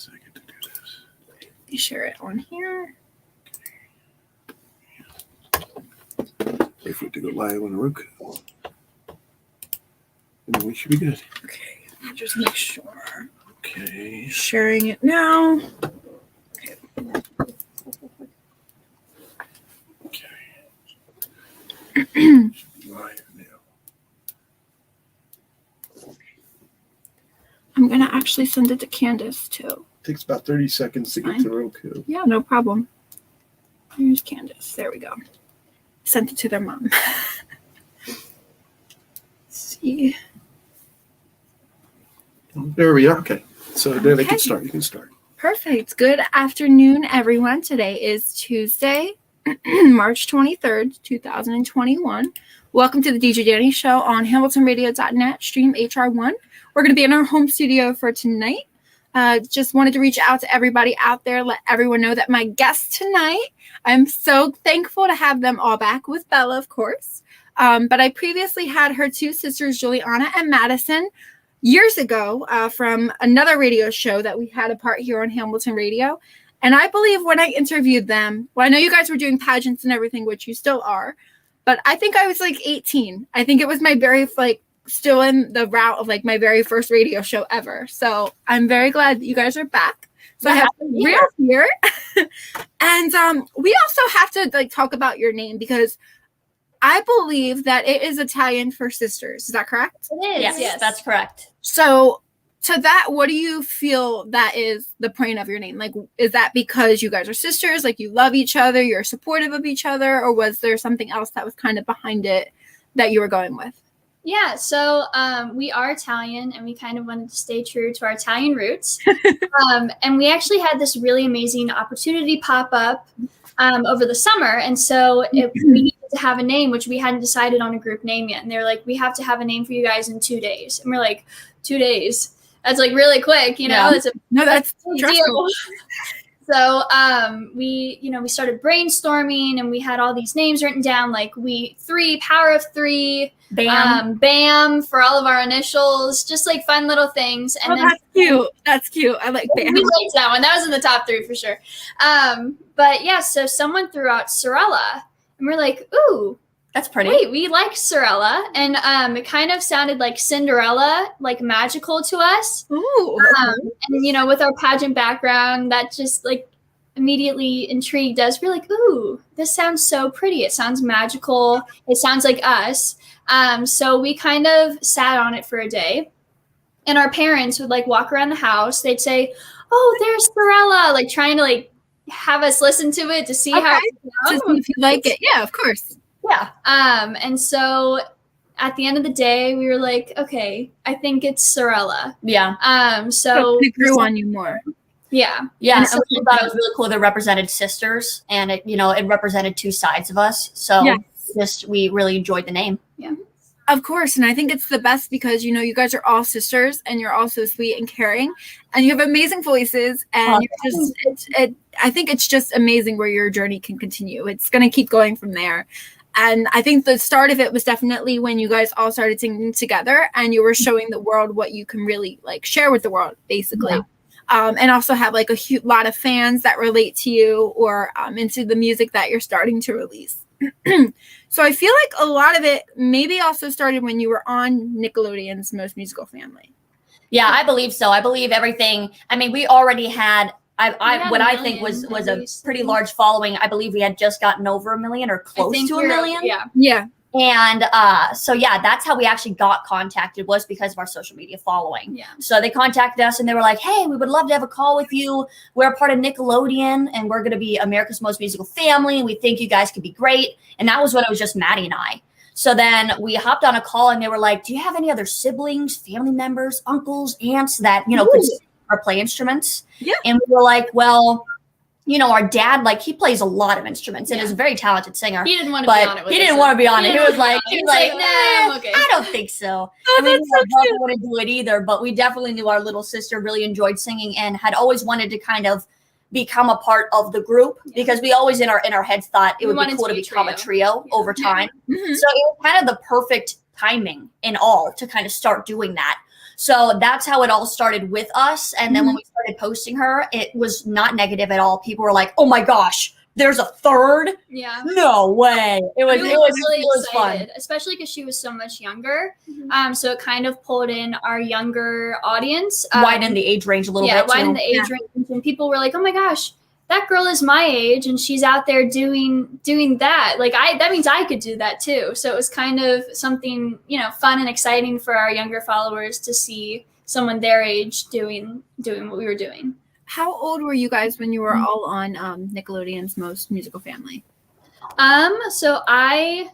second to do this. You share it on here. Wait for it to go live on the Roku. And then we should be good. Okay, let me just make sure. Okay. Sharing it now. Okay. Live now. I'm going to actually send it to Candace too. Takes about 30 seconds to get to Roku. Yeah, no problem. Here's Candace. There we go. Sent it to their mom. Let's see. There we are. Okay. So there they can start. You can start. Perfect. Good afternoon, everyone. Today is Tuesday, March 23rd, 2021. Welcome to the Djdanishow Show on HamiltonRadio.net, stream HR1. We're going to be in our home studio for tonight. Just wanted to reach out to everybody out there, let everyone know that my guests tonight, I'm so thankful to have them all back with Bella, of course. But I previously had her two sisters, Juliana and Madison, years ago from another radio show that we had apart here on Hamilton Radio. And I believe when I interviewed them, well, I know you guys were doing pageants and everything, which you still are, but I think I was like 18. I think it was my very, still in the route of my very first radio show ever. So I'm very glad that you guys are back. So I have Rhea here. And we also have to talk about your name because I believe that it is Italian for sisters. Is that correct? It is. Yes, that's correct. So to that, what do you feel that is the point of your name? Is that because you guys are sisters? You love each other, you're supportive of each other, or was there something else that was kind of behind it that you were going with? Yeah, so we are Italian, and we kind of wanted to stay true to our Italian roots. And we actually had this really amazing opportunity pop up over the summer. And so we needed to have a name, which we hadn't decided on a group name yet. And they're like, we have to have a name for you guys in 2 days. And we're like, 2 days? That's really quick, you know? Yeah. That's a deal. So we started brainstorming, and we had all these names written down, Power of Three, BAM for all of our initials, just fun little things. And then, that's cute. That's cute. I like BAM. We liked that one. That was in the top 3 for sure. But yeah, so someone threw out Sorella, and we're like, ooh, that's pretty. Wait, we like Sorella, and it kind of sounded like Cinderella, magical to us. Ooh. And with our pageant background, that just immediately intrigued us. We're like, ooh, this sounds so pretty. It sounds magical. It sounds like us. So we kind of sat on it for a day, and our parents would walk around the house. They'd say, "Oh, there's Sorella," trying to have us listen to it to see how if you like it. Yeah, of course. Yeah. And so at the end of the day, we were like, okay, I think it's Sorella. Yeah. So it grew on you more. Yeah. Yeah. And so we thought it was really cool that it represented sisters, and it represented 2 sides of us. So we really enjoyed the name. Yeah. Of course. And I think it's the best because, you guys are all sisters, and you're all so sweet and caring, and you have amazing voices, and I think it's just amazing where your journey can continue. It's going to keep going from there. And I think the start of it was definitely when you guys all started singing together, and you were showing the world what you can really share with the world, basically. Yeah. And also have a lot of fans that relate to you or into the music that you're starting to release. So I feel like a lot of it maybe also started when you were on Nickelodeon's Most Musical Family. Yeah, I believe so. I believe everything. I mean, we already had what I think was a pretty large following. I believe we had just gotten over 1 million or close to 1 million. Yeah. And so, that's how we actually got contacted, was because of our social media following. Yeah. So they contacted us, and they were like, hey, we would love to have a call with you. We're a part of Nickelodeon, and we're going to be America's Most Musical Family, and we think you guys could be great. And that was when it was just Maddie and I. So then we hopped on a call, and they were like, do you have any other siblings, family members, uncles, aunts that, could sing or play instruments? Yeah. And we were like, well, our dad, he plays a lot of instruments and is a very talented singer. He didn't want to be on it. He didn't want to be on it. He was like, nah, I'm okay. I don't think so. Oh, I didn't want to do it either, but we definitely knew our little sister really enjoyed singing and had always wanted to kind of become a part of the group because we always in our heads thought it would be cool to become a trio over time. Mm-hmm. So it was kind of the perfect timing in all to kind of start doing that. So that's how it all started with us. And then when we started posting her, it was not negative at all. People were like, oh my gosh, there's a third? Yeah. No way. It was really fun. excited, especially because she was so much younger. So it kind of pulled in our younger audience. Widened the age range a little bit. Yeah, widened the age range. And people were like, oh my gosh, that girl is my age and she's out there doing that. Like that means I could do that too. So it was kind of something, fun and exciting for our younger followers to see someone their age doing what we were doing. How old were you guys when you were all on Nickelodeon's Most Musical Family? So I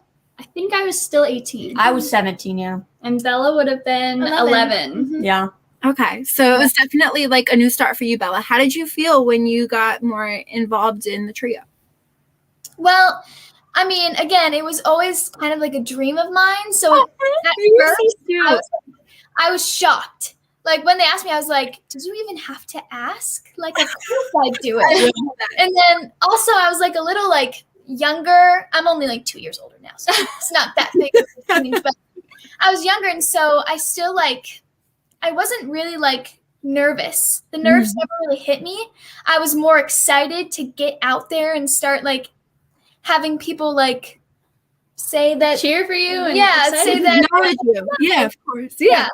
think I was still 18. I was 17, yeah. And Bella would have been 11. Yeah. Okay, so it was definitely like a new start for you, Bella. How did you feel when you got more involved in the trio? Well, I mean, again, it was always kind of like a dream of mine. So at first, I was shocked. Like when they asked me, I was like, "Did you even have to ask? Like, of course I'd do it." And then also, I was like a little like younger. I'm only like 2 years older now, so it's not that big of a change. But I was younger, and so I still like. I wasn't really like nervous. The nerves never really hit me. I was more excited to get out there and start like having people like say that cheer for you and say that acknowledge you. Yeah, of course. Yeah.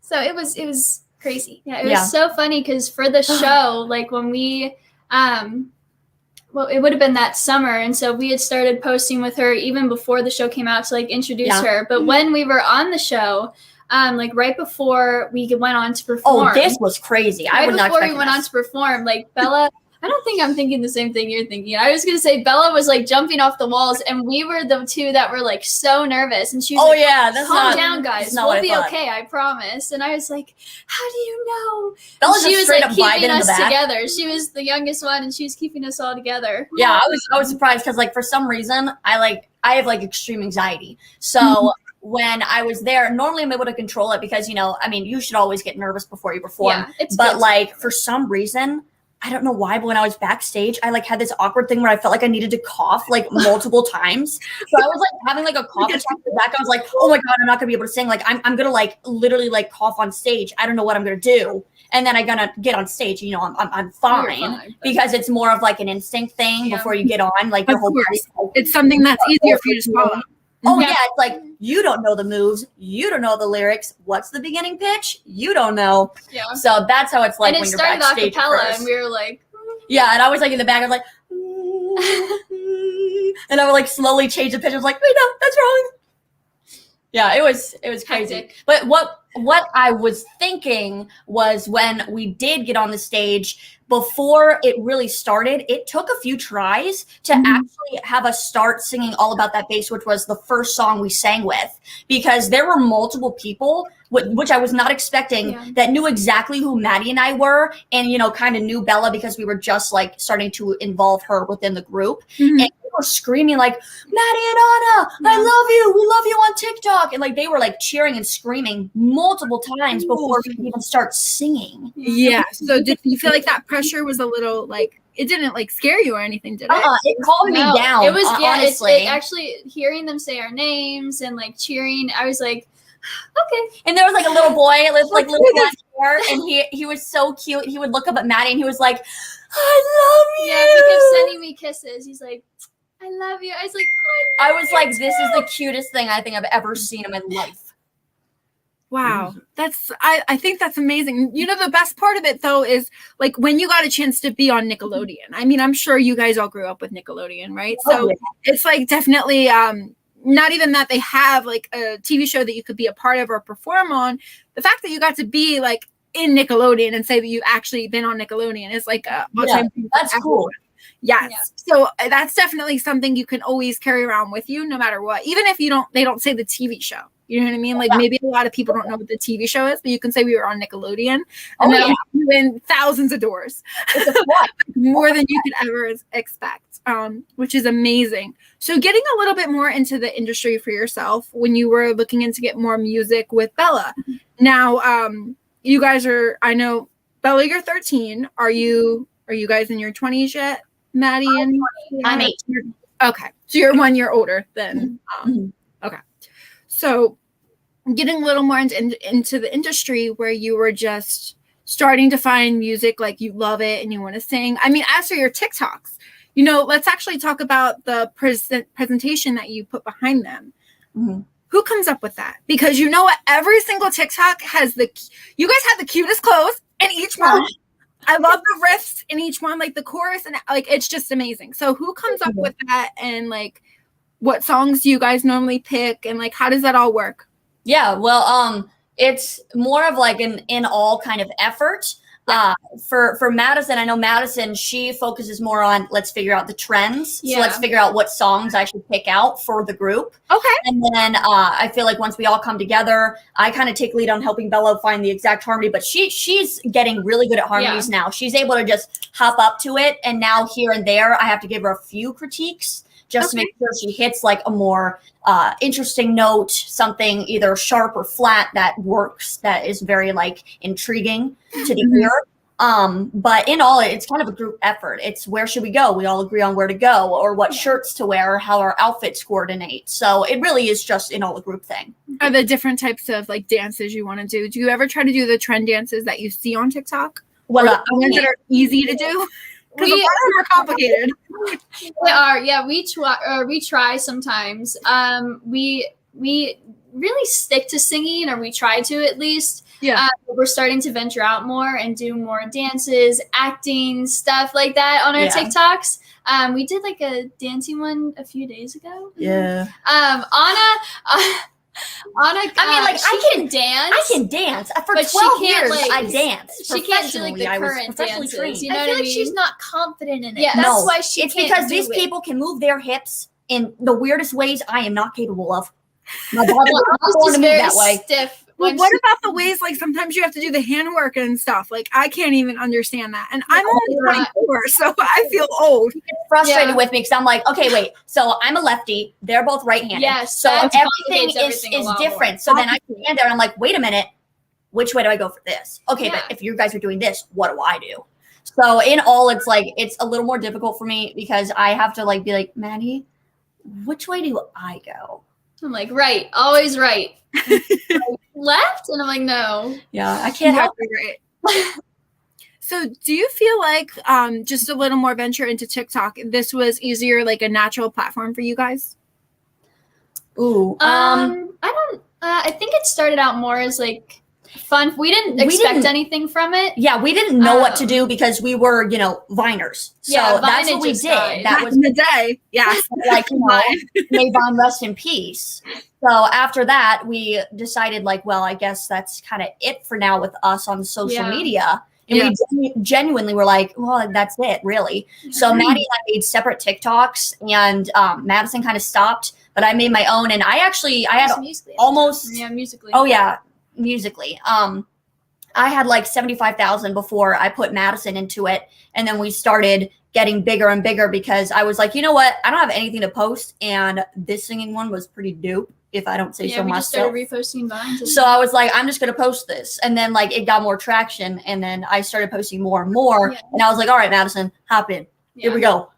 So it was crazy. Yeah, it was so funny because for the show, like when we it would have been that summer, and so we had started posting with her even before the show came out to like introduce her. But when we were on the show, like right before we went on to perform. Oh, this was crazy. I would not expect before we went on to perform, like Bella, I don't think I'm thinking the same thing you're thinking. I was gonna say Bella was like jumping off the walls, and we were the two that were like so nervous. And she was like, that's calm down, guys. We'll be thought. okay, I promise. And I was like, how do you know? Bella's She just was straight like up keeping vibing in us the back. together. She was the youngest one, and she was keeping us all together. Yeah, I was surprised because like for some reason I have like extreme anxiety. So when I was there, normally I'm able to control it because you should always get nervous before you perform. Yeah, it's but good. like for some reason, I don't know why, but when I was backstage, I like had this awkward thing where I felt like I needed to cough like multiple times. So I was like having like a cough attack in the back. I was like, oh my God, I'm not gonna be able to sing. Like I'm gonna like literally like cough on stage. I don't know what I'm gonna do. And then I'm gonna get on stage. I'm fine because it's more of like an instinct thing before you get on. Like your whole body. It's something that's easier for you to follow. Oh yeah, it's like you don't know the moves, you don't know the lyrics. What's the beginning pitch? You don't know. Yeah. So that's how it's like and when it you're started backstage. acapella, and we were like, yeah, and I was like in the back, I was like, and I would like slowly change the pitch. I was like, wait, no, that's wrong. Yeah, it was crazy. Hectic. But what I was thinking was when we did get on the stage, before it really started, it took a few tries to actually have us start singing All About That Bass, which was the first song we sang with, because there were multiple people, which I was not expecting, that knew exactly who Maddie and I were, and kind of knew Bella because we were just like starting to involve her within the group. And they were screaming like, Maddie and Anna, I love you, we love you on TikTok, and like they were like cheering and screaming multiple times before we could even start singing. Yeah. So did you feel like that pressure was a little like, it didn't like scare you or anything, did it? It calmed me down. It was honestly. It actually hearing them say our names and like cheering, I was like, okay. And there was like a little boy with like little blonde hair, and he was so cute. He would look up at Maddie and he was like, I love you. Yeah, he kept sending me kisses. He's like, I love you. I was like, I was like, this is the cutest thing I think I've ever seen in my life. Wow. I think that's amazing. The best part of it though is like when you got a chance to be on Nickelodeon. I mean, I'm sure you guys all grew up with Nickelodeon, right? So it's like definitely not even that they have like a TV show that you could be a part of or perform on. The fact that you got to be like in Nickelodeon and say that you've actually been on Nickelodeon is like that's cool. Yes. Yeah. So that's definitely something you can always carry around with you no matter what. Even if they don't say the TV show. You know what I mean? Like maybe a lot of people don't know what the TV show is, but you can say we were on Nickelodeon and then you in thousands of doors. More than you could ever expect, which is amazing. So getting a little bit more into the industry for yourself when you were looking into get more music with Bella. Now, you guys are, I know, Bella, you're 13. Are you guys in your 20s yet? Maddie and I'm 18. Okay. So you're 1 year older than okay. So getting a little more into the industry where you were just starting to find music like you love it and you want to sing? I mean, as for your TikToks, you know, let's actually talk about the presentation that you put behind them. Mm-hmm. Who comes up with that? Because you know what? Every single TikTok has you guys have the cutest clothes in each one. I love the riffs in each one, like the chorus, and like it's just amazing. So who comes up with that, and like what songs do you guys normally pick, and like how does that all work? Yeah, well, it's more of like an in-all kind of effort. For Madison, I know Madison, she focuses more on let's figure out the trends. Yeah. So let's figure out what songs I should pick out for the group. Okay. And then I feel like once we all come together, I kind of take lead on helping Bella find the exact harmony. But she's getting really good at harmonies now. She's able to just hop up to it. And now here and there, I have to give her a few critiques just to make sure she hits like a more interesting note, something either sharp or flat that works, that is very like intriguing to the ear. But in all, it's kind of a group effort. It's where should we go? We all agree on where to go, or what shirts to wear, or how our outfits coordinate. So it really is just in all a group thing. Are there different types of like dances you want to do? Do you ever try to do the trend dances that you see on TikTok? Well, the ones that are easy to do? Because a lot of them are complicated. They are, yeah. We try sometimes. We really stick to singing, or we try to at least. Yeah. We're starting to venture out more and do more dances, acting, stuff like that on our TikToks. We did like a dancing one a few days ago. Yeah. Anna, I mean, like she can dance. I can dance. For But she 12 can't, years, like, I danced. she can't do like the I was current professionally dances. trained. You know I what feel I like mean? she's not confident in it. Yeah. That's No, why she it's can't because do these it. people can move their hips in the weirdest ways I am not capable of. My body Well, is not Anna's going just to move very that way. stiff. Well, when what she- about the ways like sometimes you have to do the handwork and stuff? Like I can't even understand that. And I'm only Yeah. 24, so I feel old. Frustrated Yeah. with me because I'm like, okay, wait. So I'm a lefty. They're both right-handed. Yes, So that everything complicates everything a is lot different. more. So then I stand there and I'm like, wait a minute. Which way do I go for this? Okay, Yeah. but if you guys are doing this, what do I do? So in all, it's like it's a little more difficult for me because I have to like be like, Maddie, which way do I go? I'm like, right, always right. Left? And I'm like, no. Yeah, I can't help. Great. So do you feel like just a little more venture into TikTok, this was easier, like a natural platform for you guys? Ooh. I don't. I think it started out more as like fun. We didn't expect anything from it. Yeah, we didn't know what to do because we were, Viners. So Yeah, that's Vine what we just did. died. That Back was in the day. Yeah. like, may Vine rest in peace. So after that, we decided like, well, I guess that's kind of it for now with us on social Yeah. media. And we genuinely were like, well, that's it, really. So Maddie and I made separate TikToks, and Madison kind of stopped, but I made my own. And I had Musically. almost, Yeah, musically. oh yeah, musically. I had like 75,000 before I put Madison into it. And then we started getting bigger and bigger because I was like, you know what? I don't have anything to post. And this singing one was pretty dope, if I don't say Yeah, so we myself. just started reposting vines. So I was like, I'm just going to post this. And then like it got more traction. And then I started posting more and more. Yeah. And I was like, all right, Madison, hop in. Here we go.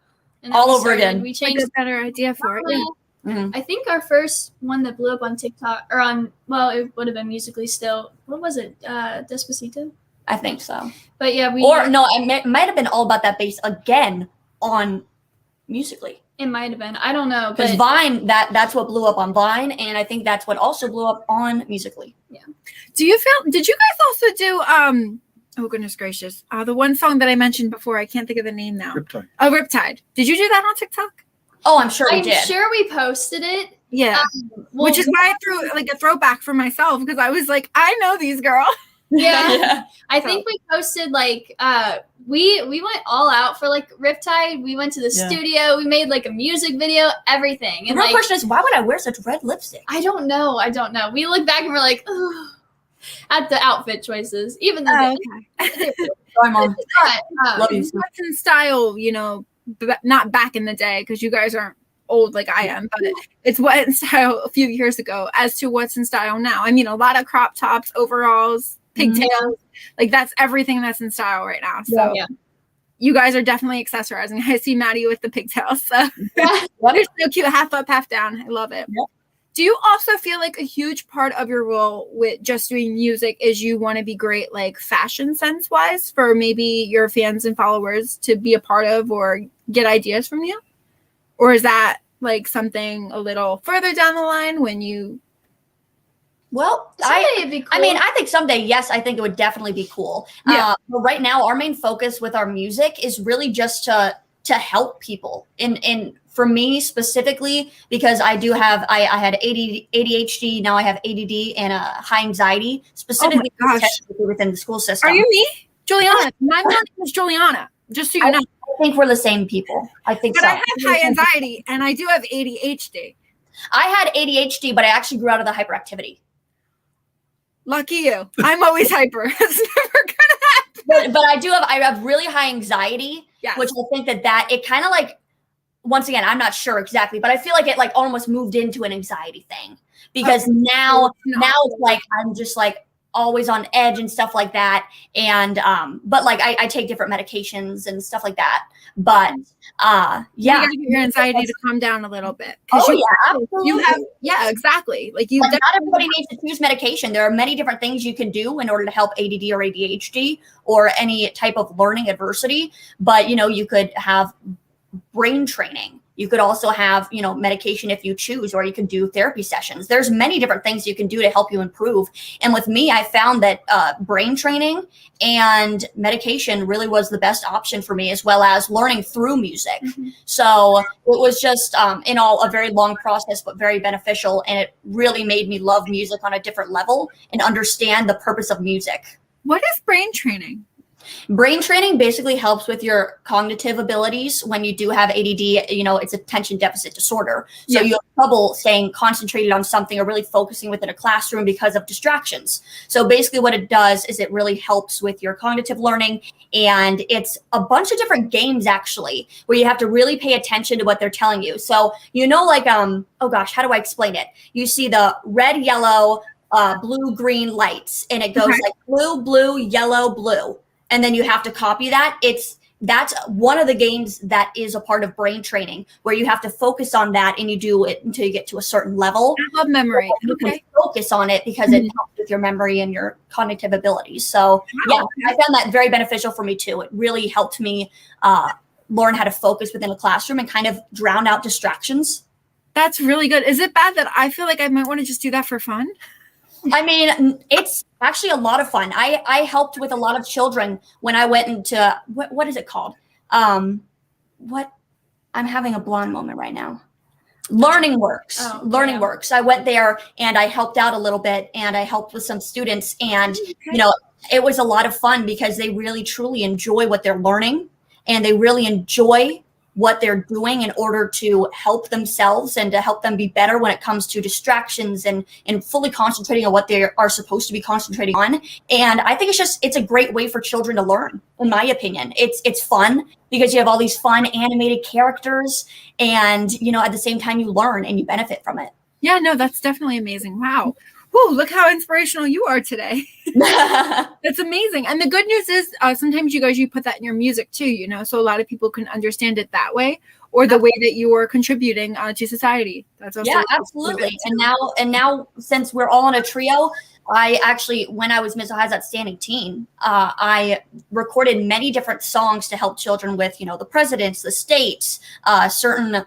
And then all we over started- again. We Like changed. a better idea for it. Yeah. Mhm. I think our first one that blew up on TikTok or on, well, it would have been musically still. What was it? Despacito. I think so. But yeah, Or no, it might have been All About That Bass again on Musically. it might have been. I don't know. Because But Vine, that's what blew up on Vine. And I think that's what also blew up on Musically. Did you guys also do oh goodness gracious. The one song that I mentioned before, I can't think of the name now. Riptide. Oh, Riptide. Did you do that on TikTok? Oh, I'm sure we I'm did. sure we posted it. Yeah. Well, Which is why I threw like a throwback for myself because I was like, I know these girls. Yeah. I think we posted like we went all out for like Riptide. We went to the Yeah. studio. We made like a music video, everything. The And real like question is, why would I wear such red lipstick? I don't know. We look back and we're like, ugh, at the outfit choices. Even though Oh, they- Sorry, Mom. Love you. What's in style, not back in the day because you guys aren't old like I am, but it's what in style a few years ago as to what's in style now. I mean, a lot of crop tops, overalls, pigtails, like that's everything that's in style right now. So Yeah. you guys are definitely accessorizing. I see Maddie with the pigtails. So Yeah. they're so cute, half up, half down. I love it. Yep. Do you also feel like a huge part of your role with just doing music is you want to be great, like fashion sense wise, for maybe your fans and followers to be a part of or get ideas from you? Or is that like something a little further down the line when you? Well, Someday it'd be cool. I mean, I think someday, yes, I think it would definitely be cool. Yeah. But right now, our main focus with our music is really just to help people. And for me specifically, because I do have, I had ADHD, now I have ADD and high anxiety, specifically within the school system. Are you me? Juliana. My name is Juliana, just so you know. I think we're the same people. I think But so. I have high anxiety and I do have ADHD. I had ADHD, but I actually grew out of the hyperactivity. Lucky you. I'm always hyper. It's never gonna happen. But I have really high anxiety, Yes. which I think that it kind of like, once again, I'm not sure exactly, but I feel like it like almost moved into an anxiety thing because now it's like I'm just like always on edge and stuff like that. And but like I take different medications and stuff like that. But yeah, you gotta get your anxiety to calm down a little bit. Oh yeah, absolutely. You have exactly. Like you. But not everybody needs to choose medication. There are many different things you can do in order to help ADD or ADHD or any type of learning adversity. But you could have brain training. You could also have, medication if you choose, or you can do therapy sessions. There's many different things you can do to help you improve. And with me, I found that brain training and medication really was the best option for me, as well as learning through music. Mm-hmm. So it was just, in all, a very long process, but very beneficial. And it really made me love music on a different level and understand the purpose of music. What is brain training? Brain training basically helps with your cognitive abilities when you do have ADD. It's attention deficit disorder. So you have trouble staying concentrated on something or really focusing within a classroom because of distractions. So basically what it does is it really helps with your cognitive learning. And it's a bunch of different games actually, where you have to really pay attention to what they're telling you. So, like, oh gosh, how do I explain it? You see the red, yellow, blue, green lights, and it goes like blue, blue, yellow, blue. And then you have to copy that. That's one of the games that is a part of brain training, where you have to focus on that and you do it until you get to a certain level. I love memory. So you can focus on it because it helps with your memory and your cognitive abilities. So I found that very beneficial for me too. It really helped me learn how to focus within a classroom and kind of drown out distractions. That's really good. Is it bad that I feel like I might want to just do that for fun? I mean, it's actually a lot of fun. I helped with a lot of children when I went into, what is it called? I'm having a blonde moment right now. Learning Works. Learning Works. I went there and I helped out a little bit and I helped with some students. And, it was a lot of fun because they really, truly enjoy what they're learning and they really enjoy what they're doing in order to help themselves and to help them be better when it comes to distractions and fully concentrating on what they are supposed to be concentrating on. And I think it's a great way for children to learn, in my opinion. It's fun because you have all these fun animated characters and, at the same time you learn and you benefit from it. Yeah, no, that's definitely amazing. Wow. Whew, look how inspirational you are today. That's amazing. And the good news is sometimes you put that in your music too, so a lot of people can understand it that way or the way that you are contributing to society. That's also absolutely. And now since we're all in a trio, I actually, when I was Miss Ohio's Outstanding Teen, I recorded many different songs to help children with, the presidents, the states, certain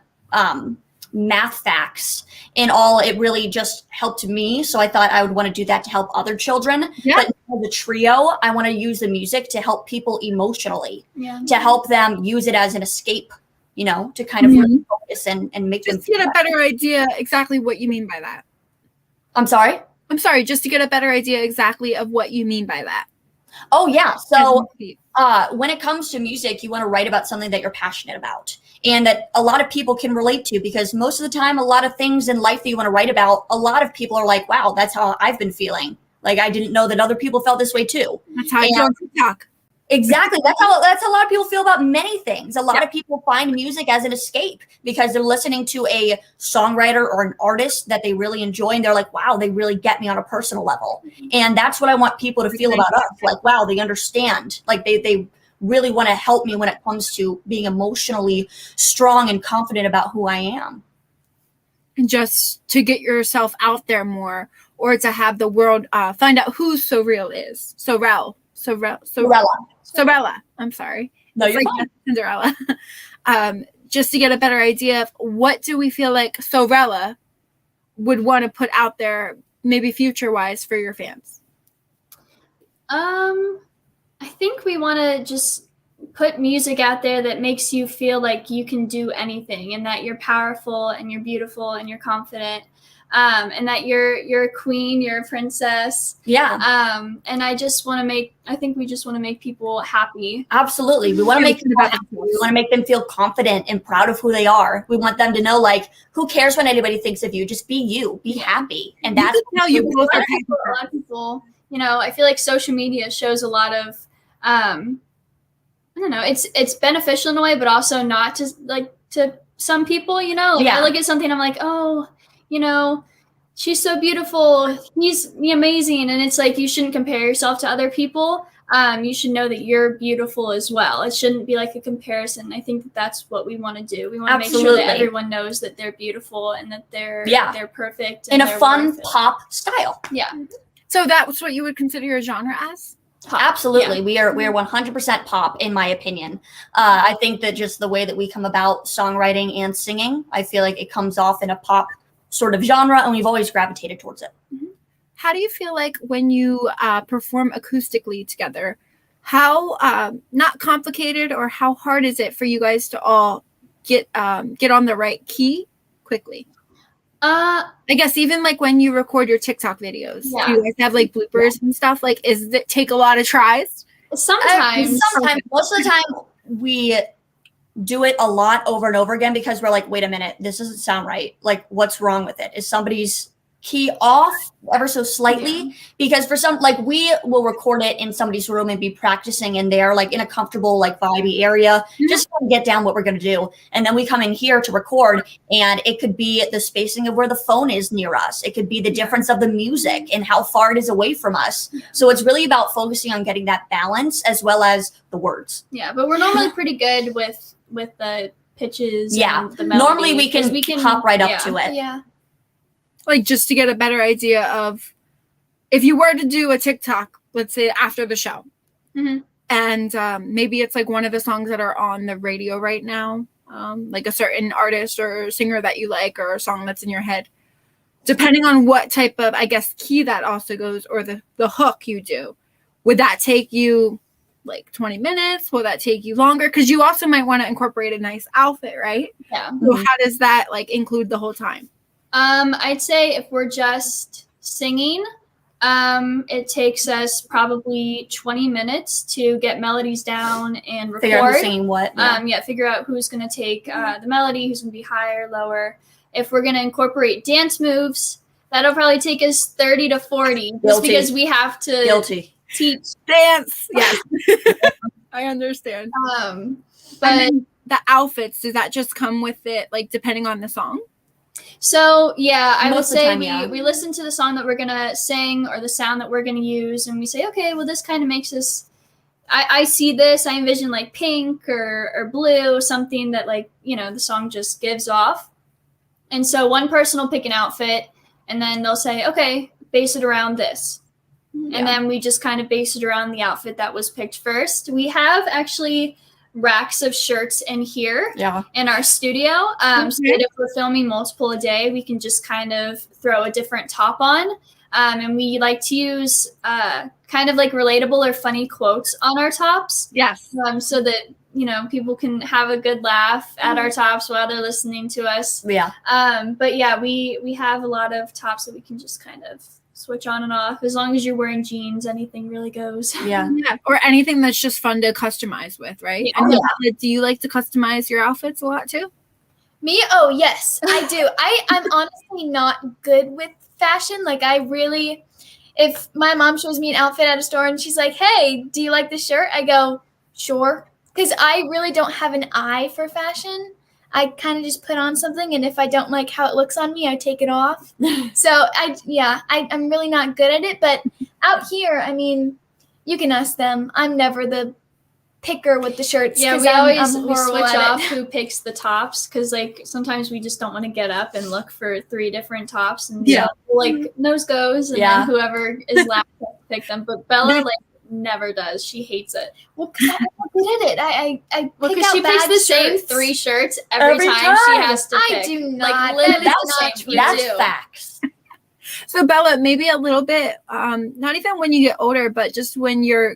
math facts and all. It really just helped me. So I thought I would want to do that to help other children. Yeah. But as a trio, I want to use the music to help people emotionally, to help them use it as an escape, to kind of really focus and make them get a better idea exactly what you mean by that. I'm sorry, just to get a better idea exactly of what you mean by that. Oh yeah. So when it comes to music, you want to write about something that you're passionate about and that a lot of people can relate to, because most of the time, a lot of things in life that you want to write about, a lot of people are like, wow, that's how I've been feeling. Like, I didn't know that other people felt this way too. That's how I feel on TikTok. Exactly. That's how a lot of people feel about many things. A lot of people find music as an escape because they're listening to a songwriter or an artist that they really enjoy. And they're like, wow, they really get me on a personal level. And that's what I want people to feel about us. Like, wow, they understand. Like they really want to help me when it comes to being emotionally strong and confident about who I am. just to get yourself out there more, or to have the world find out who Sorelle is. Sorella. I'm sorry. No, It's you're like fine. Cinderella. Just to get a better idea of what do we feel like Sorella would want to put out there, maybe future-wise, for your fans. I think we want to just put music out there that makes you feel like you can do anything, and that you're powerful and you're beautiful and you're confident, and that you're a queen, you're a princess. Yeah. And I think we just want to make people happy. Absolutely. We want to make them happy. We want to make them feel confident and proud of who they are. We want them to know, like, who cares what anybody thinks of you? Just be you. Be happy. And that's how you both A are. lot of people, I feel like social media shows a lot of, I don't know, it's beneficial in a way, but also not to some people, Yeah. I look at something, I'm like, oh, she's so beautiful, he's amazing. And it's like, you shouldn't compare yourself to other people. You should know that you're beautiful as well. It shouldn't be like a comparison. I think that's what we want to do. We want to make sure Absolutely. that everyone knows that they're beautiful and that they're perfect. in And a they're fun worth it. pop style. Yeah. So that's what you would consider your genre as? Pop. Absolutely. Yeah. We are 100% pop, in my opinion. I think that just the way that we come about songwriting and singing, I feel like it comes off in a pop sort of genre, and we've always gravitated towards it. How do you feel like when you perform acoustically together? How not complicated, or how hard is it for you guys to all get on the right key quickly? I guess even like when you record your TikTok videos, Yeah. do you guys have like bloopers and stuff? Like, is it take a lot of tries? Sometimes. Most of the time, we do it a lot over and over again because we're like, wait a minute, this doesn't sound right. Like, what's wrong with it? Is somebody's key off ever so slightly? Yeah. Because for some, like, we will record it in somebody's room and be practicing in there, like in a comfortable, like vibey area, just to get down what we're going to do. And then we come in here to record, and it could be the spacing of where the phone is near us. It could be the difference of the music and how far it is away from us. So it's really about focusing on getting that balance as well as the words. Yeah, but we're normally pretty good with the pitches. Yeah. And the melody, Normally we can hop right up to it. Yeah. Like, just to get a better idea of if you were to do a TikTok, let's say after the show, Mhm. and maybe it's like one of the songs that are on the radio right now, like a certain artist or singer that you like, or a song that's in your head, depending on what type of, I guess, key that also goes, or the hook you do, would that take you like 20 minutes? Will that take you longer? Because you also might want to incorporate a nice outfit, right? Yeah. So how does that like include the whole time? I'd say if we're just singing, it takes us probably 20 minutes to get melodies down and record. Figure out who's singing what. Yeah. Figure out who's going to take the melody, who's going to be higher, lower. If we're going to incorporate dance moves, that'll probably take us 30 to 40. Just Guilty. because we have to Guilty. teach. Dance. Yes. I understand. But And then the outfits, does that just come with it, like depending on the song? so yeah, I would Most of the say time, yeah. we listen to the song that we're gonna sing or the sound that we're gonna use, and we say, okay, well, this kind of makes us. I see this. I envision like pink or blue, something that like the song just gives off. And so one person will pick an outfit, and then they'll say, okay, base it around this. And then we just kind of base it around the outfit that was picked first. We have actually racks of shirts in here in our studio. So that if we're filming multiple a day, we can just kind of throw a different top on. And we like to use kind of like relatable or funny quotes on our tops. Yes. So that, people can have a good laugh at our tops while they're listening to us. Yeah. But yeah, we have a lot of tops that we can just kind of switch on and off. As long as you're wearing jeans, anything really goes. Yeah. Yeah. Or anything that's just fun to customize with, right? Yeah. And do you like to customize your outfits a lot too? Me? Oh, yes, I do. I'm honestly not good with fashion. Like, if my mom shows me an outfit at a store and she's like, hey, do you like this shirt? I go, sure. Because I really don't have an eye for fashion. I kind of just put on something, and if I don't like how it looks on me, I take it off. So I'm really not good at it. But out here, I mean, you can ask them. I'm never the picker with the shirts. Yeah, 'cause we I'm always horrible switch at off it. who picks the tops because like sometimes we just don't want to get up and look for 3 different tops and Yeah. so, like nose goes and Yeah. then whoever is last to pick them. But Bella like never does. She hates it. Well, 'cause I'm good at it. I Well, pick because out she picks bad the same shirts. 3 shirts every time she time. has to I pick. do Like not. literally That the is same. not true. That's do. facts. So Bella, maybe a little bit, not even when you get older, but just when you're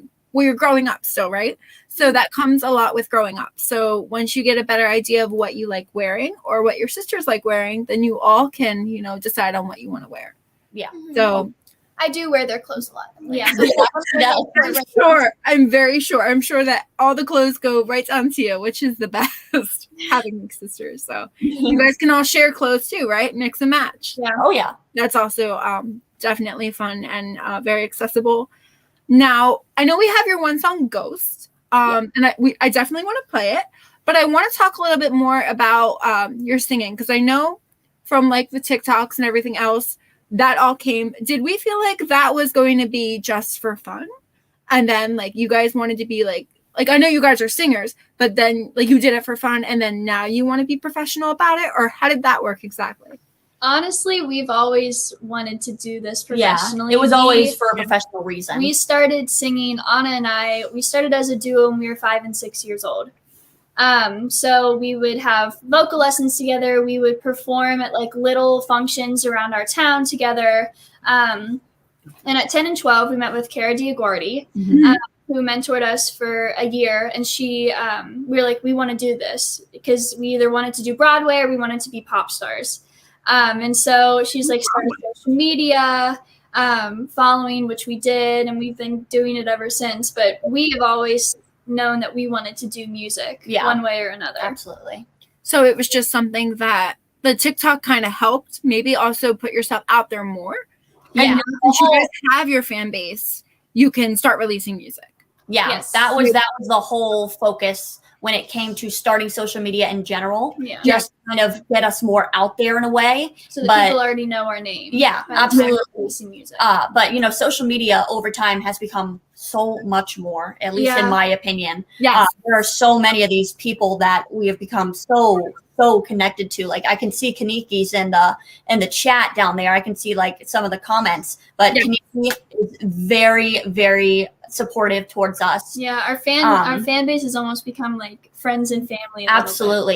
growing up still, right? So that comes a lot with growing up. So once you get a better idea of what you like wearing or what your sisters like wearing, then you all can, decide on what you want to wear. Yeah. So I do wear their clothes a lot. Yeah. I'm very sure. I'm sure that all the clothes go right down to you, which is the best having big sisters. So you guys can all share clothes too, right? Mix and match. Yeah. Oh yeah. That's also definitely fun and very accessible. Now, I know we have your one song Ghost, and I definitely want to play it, but I want to talk a little bit more about your singing because I know from like the TikToks and everything else that all came. Did we feel like that was going to be just for fun? And then like you guys wanted to be like I know you guys are singers, but then like you did it for fun and then now you want to be professional about it, or how did that work exactly? Honestly, we've always wanted to do this professionally. Yeah, it was always for a professional reason. We started singing, Anna and I, we started as a duo when we were 5 and 6 years old. So we would have vocal lessons together. We would perform at like little functions around our town together. And at 10 and 12, we met with Cara Diaguardi, who mentored us for a year. And she, we were like, we want to do this because we either wanted to do Broadway or we wanted to be pop stars. And so she's like started social media, following, which we did, and we've been doing it ever since. But we have always known that we wanted to do music one way or another. Absolutely. So it was just something that the TikTok kind of helped maybe also put yourself out there more. Yeah. And now since you guys have your fan base, you can start releasing music. Yeah. Yes. That was the whole focus when it came to starting social media in general. Yeah. Just kind of get us more out there in a way. So that But- people already know our name. Yeah, by the time absolutely. we're releasing music. But social media over time has become so much more, at least in my opinion. Yes. There are so many of these people that we have become so connected to. Like I can see Kaniki's in the chat down there. I can see like some of the comments, but Kaniki is very, very supportive towards us. Yeah, our fan base has almost become like friends and family. a little bit. Absolutely.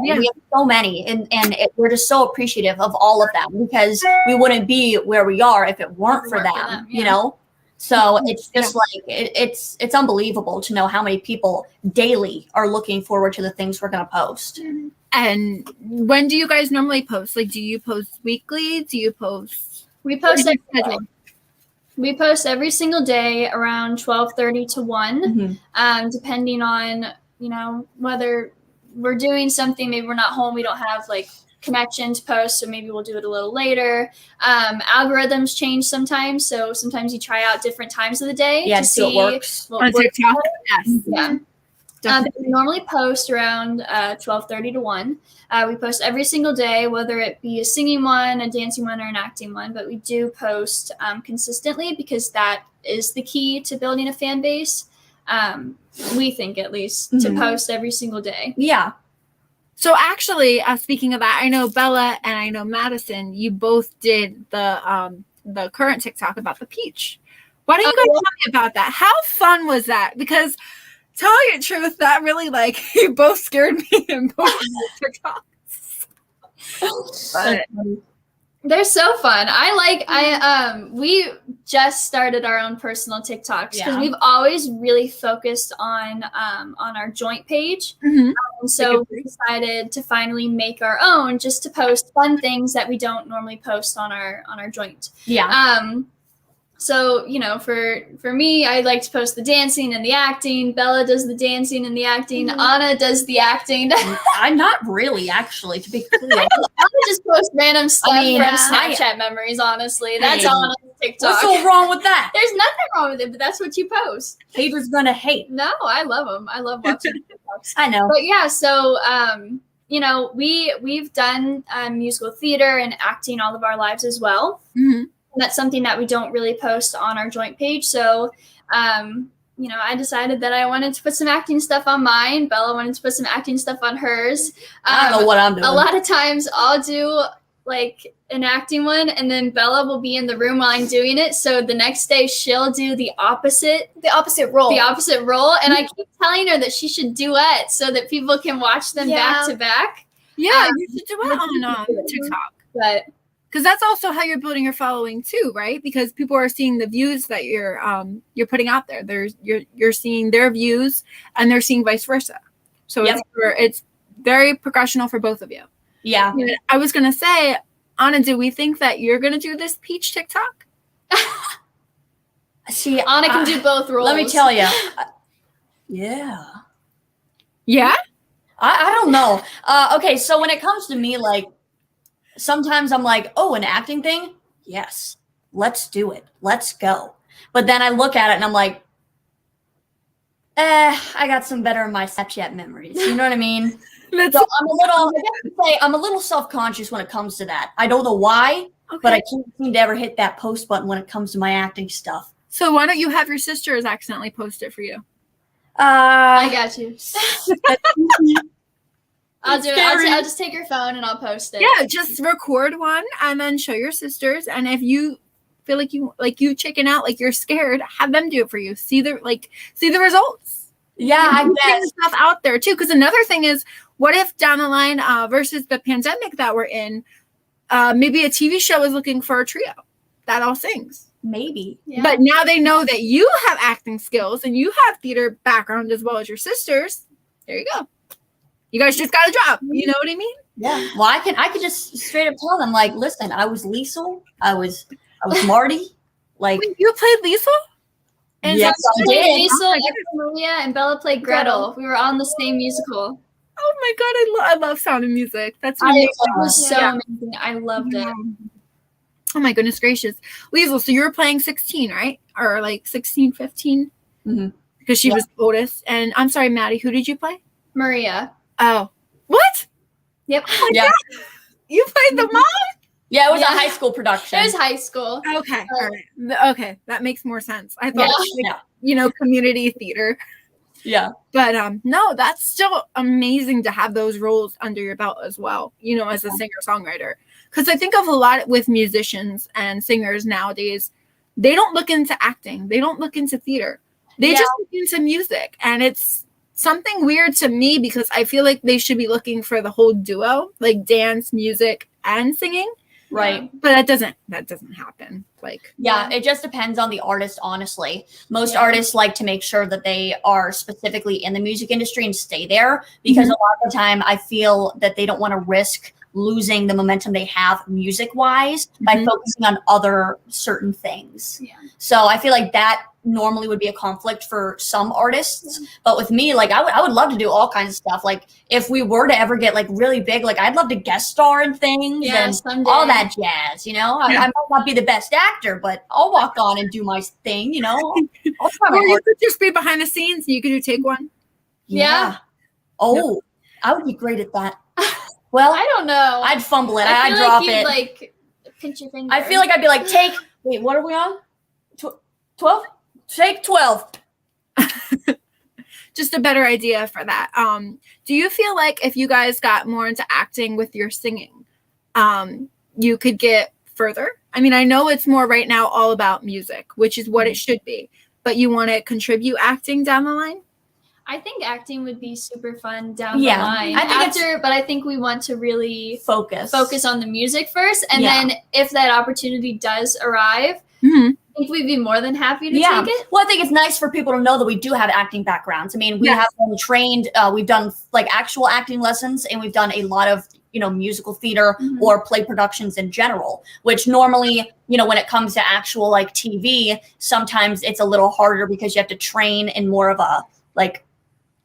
We have so many, and we're just so appreciative of all of them because we wouldn't be where we are if it weren't for them, you know? So it's just like, it's unbelievable to know how many people daily are looking forward to the things we're going to post. And when do you guys normally post? Like, do you post weekly? Do you post? We post What is your every day. We post every single day around 12:30 to 1, depending on, whether we're doing something, maybe we're not home, we don't have like connection to post, so maybe we'll do it a little later. Algorithms change sometimes, so sometimes you try out different times of the day to see it works. what On works. TikTok? Yes. Yeah. Definitely. We normally post around 12:30 to 1. We post every single day, whether it be a singing one, a dancing one, or an acting one. But we do post consistently because that is the key to building a fan base. We think, at least, to post every single day. Yeah. So actually, speaking of that, I know Bella and I know Madison, you both did the current TikTok about the peach. Why don't you guys tell me about that? How fun was that? Because tell you the truth, that really you both scared me in both of your TikToks. But They're so fun. We just started our own personal TikToks because we've always really focused on our joint page. And so we decided to finally make our own just to post fun things that we don't normally post on our joint. Yeah. So, for me, I like to post the dancing and the acting. Bella does the dancing and the acting. Anna does the acting. I'm not really, actually, to be clear. Anna just posts random stuff mean, from Snapchat memories, honestly. That's Hey, on TikTok. What's so wrong with that? There's nothing wrong with it, but that's what you post. Haters gonna hate. No, I love them. I love watching TikToks. I know. But yeah, so, we've done musical theater and acting all of our lives as well. That's something that we don't really post on our joint page. So I decided that I wanted to put some acting stuff on mine. Bella wanted to put some acting stuff on hers. I don't know what I'm doing. A lot of times I'll do like an acting one, and then Bella will be in the room while I'm doing it. So the next day she'll do the opposite role. And I keep telling her that she should duet so that people can watch them back to back. Yeah, you should do it on TikTok. But because that's also how you're building your following too, right? Because people are seeing the views that you're putting out there. You're seeing their views, and they're seeing vice versa. So it's very progressional for both of you. Yeah. And I was gonna say, Anna, do we think that you're gonna do this peach TikTok? See, Anna can do both roles. Let me tell you. Yeah. Yeah. I don't know. Okay, so when it comes to me, like, sometimes I'm like, oh, an acting thing? Yes. Let's do it. Let's go. But then I look at it and I'm like, I got some better in my Snapchat memories. You know what I mean? So I'm a little self-conscious when it comes to that. I don't know why, but I can't seem to ever hit that post button when it comes to my acting stuff. So why don't you have your sisters accidentally post it for you? I got you. I'll do it. I'll just take your phone and I'll post it. Yeah, just record one and then show your sisters. And if you feel like you chicken out, like you're scared, have them do it for you. See the results. Yeah, I guess stuff out there too. Because another thing is, what if down the line, versus the pandemic that we're in, maybe a TV show is looking for a trio that all sings. Maybe. Yeah. But now they know that you have acting skills and you have theater background as well as your sisters. There you go. You guys just got a job. You know what I mean? Yeah. Well, I could just straight up tell them, like, listen, I was Liesel. I was Marty. Like, wait, you played Liesel? And yes, I did. Liesel, Maria, and Bella played Gretel. We were on the same musical. Oh my god, I love Sound of Music. That's It amazing. was so amazing. I loved it. Oh my goodness gracious. Liesel, so you were playing 16, right? Or like 16, 15? Mm-hmm. Because she was the oldest. And I'm sorry, Maddie, who did you play? Maria. Oh. What? Yep. Oh yeah. God. You played the mom? Yeah, it was a high school production. It was high school. Okay. All right. Okay. That makes more sense. I thought it was like, community theater. Yeah. But no, that's still amazing to have those roles under your belt as well, as a singer-songwriter. Because I think of a lot with musicians and singers nowadays, they don't look into acting. They don't look into theater. They just look into music. And it's something weird to me because I feel like they should be looking for the whole duo, like dance, music, and singing. Right. But that doesn't happen. Like, it just depends on the artist, honestly. Most artists like to make sure that they are specifically in the music industry and stay there because a lot of the time I feel that they don't want to risk losing the momentum they have music wise by focusing on other certain things. Yeah. So I feel like that normally would be a conflict for some artists, but with me, like I would love to do all kinds of stuff. Like if we were to ever get like really big, like I'd love to guest star in things and someday. All that jazz, I might not be the best actor, but I'll walk on and do my thing, I'll try my or you could just be behind the scenes and you could take one. Yeah. Oh, I would be great at that. Well, I don't know. I'd fumble it. I'd drop like it. Like pinch your finger. I feel like I'd be like, wait, what are we on? 12? Take 12. Just a better idea for that. Do you feel like if you guys got more into acting with your singing, you could get further? I mean, I know it's more right now all about music, which is what it should be, but you want to contribute acting down the line? I think acting would be super fun down the line. But I think we want to really focus on the music first. And then if that opportunity does arrive, I think we'd be more than happy to take it. Well, I think it's nice for people to know that we do have acting backgrounds. I mean, we have been trained, we've done like actual acting lessons, and we've done a lot of, musical theater or play productions in general, which normally, when it comes to actual like TV, sometimes it's a little harder because you have to train in more of a like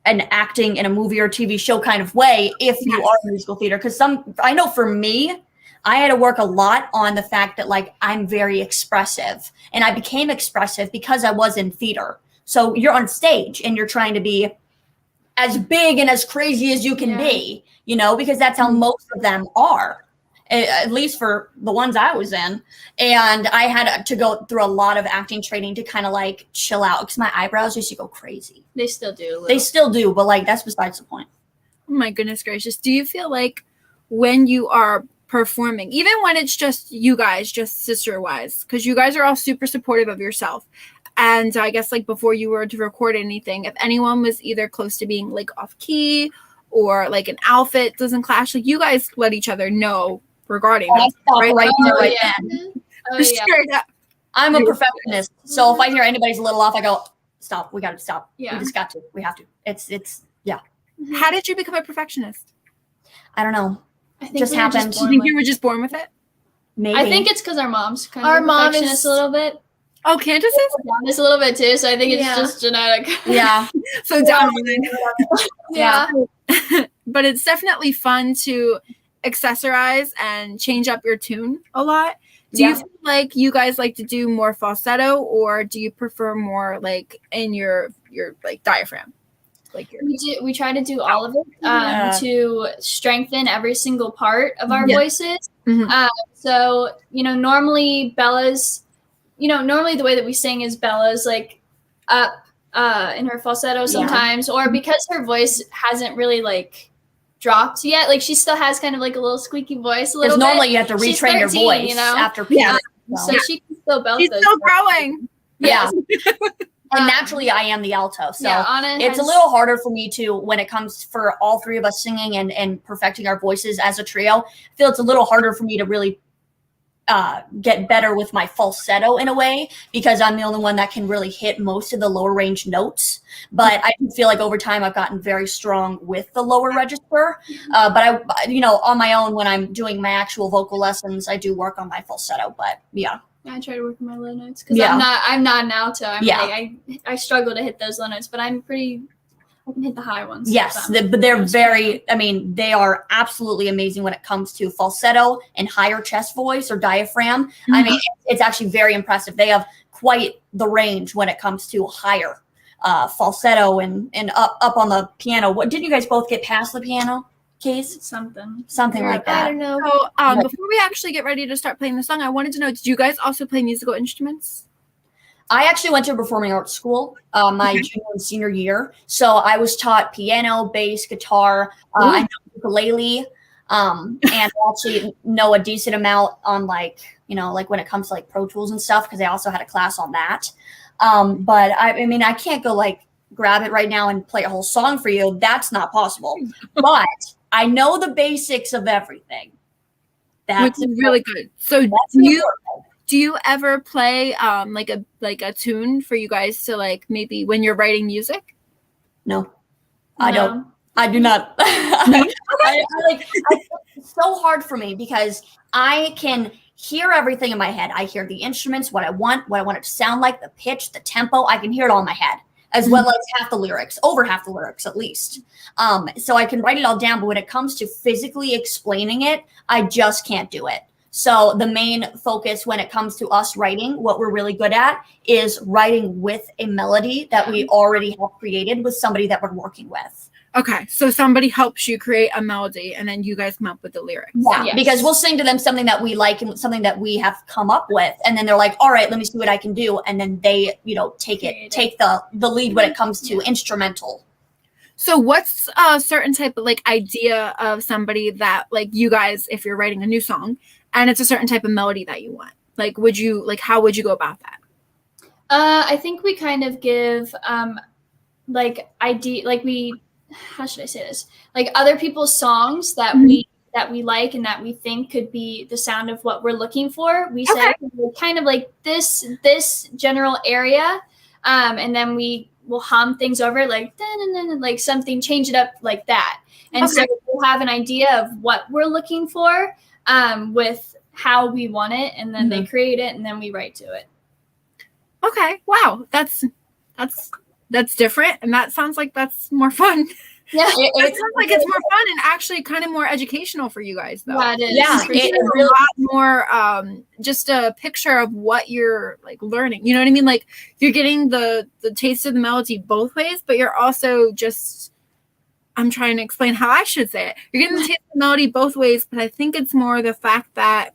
an acting in a movie or TV show kind of way if you are in musical theater. Because I know for me, I had to work a lot on the fact that like I'm very expressive, and I became expressive because I was in theater. So you're on stage and you're trying to be as big and as crazy as you can be, because that's how most of them are. at least for the ones I was in. And I had to go through a lot of acting training to kind of like chill out because my eyebrows used to go crazy. They still do. a little. They still do, but like that's besides the point. Oh my goodness gracious. Do you feel like when you are performing, even when it's just you guys, just sister-wise, because you guys are all super supportive of yourself, and I guess like before you were to record anything, if anyone was either close to being like off key or like an outfit doesn't clash, like you guys let each other know regarding I that, stop right? right Oh, there, right yeah. then. Oh, yeah. Straight up. I'm a perfectionist, so if I hear anybody's a little off, I go, stop. We got to stop. Yeah. We just got to. We have to. It's yeah. How did you become a perfectionist? I don't know. I think Just we were happened. Do born you think like- you were just born with it? Maybe. I think it's because our mom's kind Our of mom perfectionist is- a little bit. Oh, Candace is? Just a little bit too, so I think it's Yeah. just genetic. Yeah. So down. Yeah. But it's definitely fun to accessorize and change up your tune a lot. Do you Yeah. feel like you guys like to do more falsetto, or do you prefer more like in your like diaphragm? Like your We try to do all of it Yeah. to strengthen every single part of our Yeah. voices. Mhm. So, normally normally the way that we sing is Bella's like up in her falsetto sometimes, or because her voice hasn't really like dropped yet, like she still has kind of like a little squeaky voice a little Because bit. normally you have to She's retrain your 13, voice after piano. So Yeah. she can still belt she's those. still growing. Yeah. Yes. And naturally, I am the alto. So yeah, Anna it's a has- little harder for me to, when it comes for all three of us singing and perfecting our voices as a trio, I feel it's a little harder for me to really get better with my falsetto in a way, because I'm the only one that can really hit most of the lower range notes. But I do feel like over time I've gotten very strong with the lower register. But I, on my own, when I'm doing my actual vocal lessons, I do work on my falsetto. But yeah. I try to work on my low notes because Yeah. I'm not an alto. I'm Yeah. like I struggle to hit those low notes, but I can hit the high ones. Yes, So. but they're they are absolutely amazing when it comes to falsetto and higher chest voice or diaphragm. I mean, it's actually very impressive. They have quite the range when it comes to higher falsetto and up on the piano. What didn't you guys both get past the piano case? Something like I that. don't know. So Right. before we actually get ready to start playing the song, I wanted to know, did you guys also play musical instruments? I actually went to a performing arts school my junior and senior year. So I was taught piano, bass, guitar, I know ukulele, and I actually know a decent amount on like when it comes to like Pro Tools and stuff, because I also had a class on that. But I mean, I can't go like grab it right now and play a whole song for you. That's not possible. But I know the basics of everything. Which is really good. So That's do you ever play like a tune for you guys to like maybe when you're writing music? No, I don't. I do not. It's so hard for me because I can hear everything in my head. I hear the instruments, what I want it to sound like, the pitch, the tempo. I can hear it all in my head, as well as half the lyrics, over half the lyrics at least. So I can write it all down, but when it comes to physically explaining it, I just can't do it. So the main focus when it comes to us writing, what we're really good at is writing with a melody that we already have created with somebody that we're working with. Okay, so somebody helps you create a melody and then you guys come up with the lyrics. Yeah, Yes. because we'll sing to them something that we like and something that we have come up with, and then they're like, "All right, let me see what I can do," and then they, take the lead when it comes to instrumental. So what's a certain type of like idea of somebody that like you guys, if you're writing a new song and it's a certain type of melody that you want, like how would you go about that? I think we kind of give how should I say this? Like other people's songs that we like and that we think could be the sound of what we're looking for. We say kind of like this general area, and then we will hum things over like like something, change it up like that. And so we'll have an idea of what we're looking for with how we want it, and then they create it, and then we write to it. Okay, wow, that's different, and that sounds like that's more fun. Yeah, It sounds like it's more fun and actually kind of more educational for you guys, though. yeah, it is. Yeah, For It's sure. a lot more just a picture of what you're like learning. You know what I mean? Like you're getting the taste of the melody both ways, but you're also just I'm trying to explain how I should say it. You're getting to taste the melody both ways, but I think it's more the fact that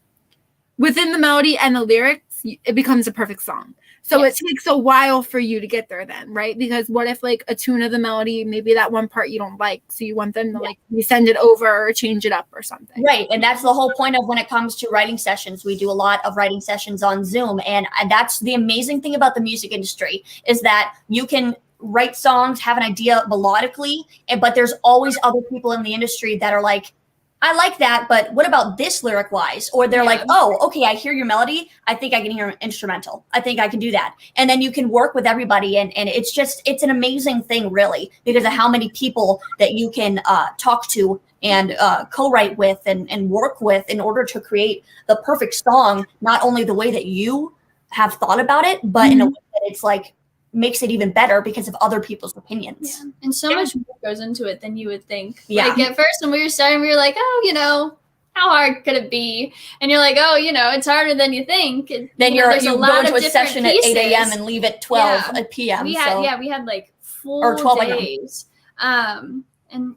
within the melody and the lyrics, it becomes a perfect song. So Yes. it takes a while for you to get there then, right? Because what if like a tune of the melody, maybe that one part you don't like, so you want them to like send it over or change it up or something. Right. And that's the whole point of when it comes to writing sessions. We do a lot of writing sessions on Zoom. And that's the amazing thing about the music industry is that you can write songs, have an idea melodically, but there's always other people in the industry that are like, I like that, but what about this lyric wise? Or they're like, oh, okay, I hear your melody. I think I can hear an instrumental. I think I can do that. And then you can work with everybody. And it's an amazing thing, really, because of how many people that you can talk to and co-write with and work with in order to create the perfect song, not only the way that you have thought about it, but in a way that it's like, makes it even better because of other people's opinions. Yeah. And so much more goes into it than you would think. Yeah. Like at first when we were starting, we were like, oh, how hard could it be? And you're like, oh, it's harder than you think. And, Then you there's go into a session at 8 a.m. and leave at 12 p.m. We had like full Or 12 a.m. days. And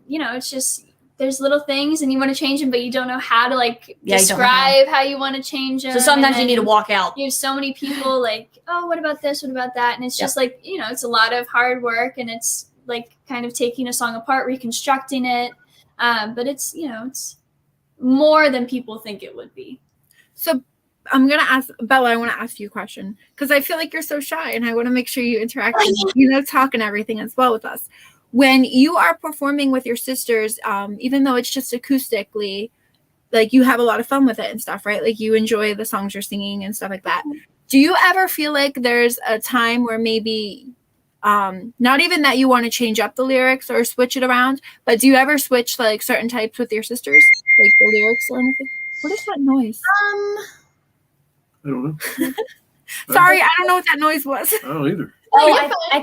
it's just there's little things and you want to change them, but you don't know how to like describe how you want to change them. So sometimes you need to walk out. You have so many people like, oh, what about this? What about that? And it's just like, it's a lot of hard work and it's like kind of taking a song apart, reconstructing it. But it's, it's more than people think it would be. So I'm going to ask Bella, I want to ask you a question because I feel like you're so shy and I want to make sure you interact and, talk and everything as well with us. When you are performing with your sisters, even though it's just acoustically, like you have a lot of fun with it and stuff, right? Like you enjoy the songs you're singing and stuff like that. Do you ever feel like there's a time where maybe not even that you want to change up the lyrics or switch it around, but do you ever switch like certain types with your sisters, like the lyrics or anything? What is that noise? I don't know. Sorry, I don't know what that noise was. I don't either. Oh, I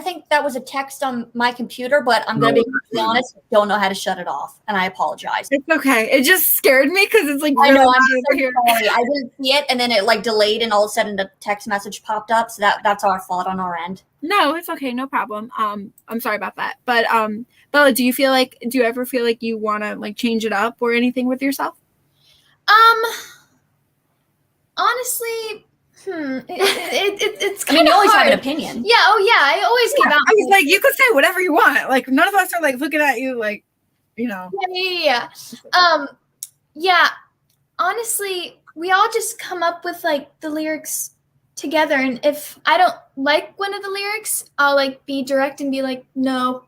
think that was a text on my computer, but I'm going to be honest, don't know how to shut it off, and I apologize. It's okay. It just scared me because it's like I really know, loud I'm over so here. sorry. I didn't see it, and then it like delayed, and all of a sudden the text message popped up, so that's our fault on our end. No, it's okay, no problem. I'm sorry about that. But Bella, do you ever feel like you want to like change it up or anything with yourself? Honestly, it's I mean, kind you of always hard. have an opinion. Yeah. Oh, yeah. I always give out. I was like, you could say whatever you want. Like none of us are like looking at you like, Yeah. Yeah. Honestly, we all just come up with like the lyrics together, and if I don't like one of the lyrics, I'll like be direct and be like, no.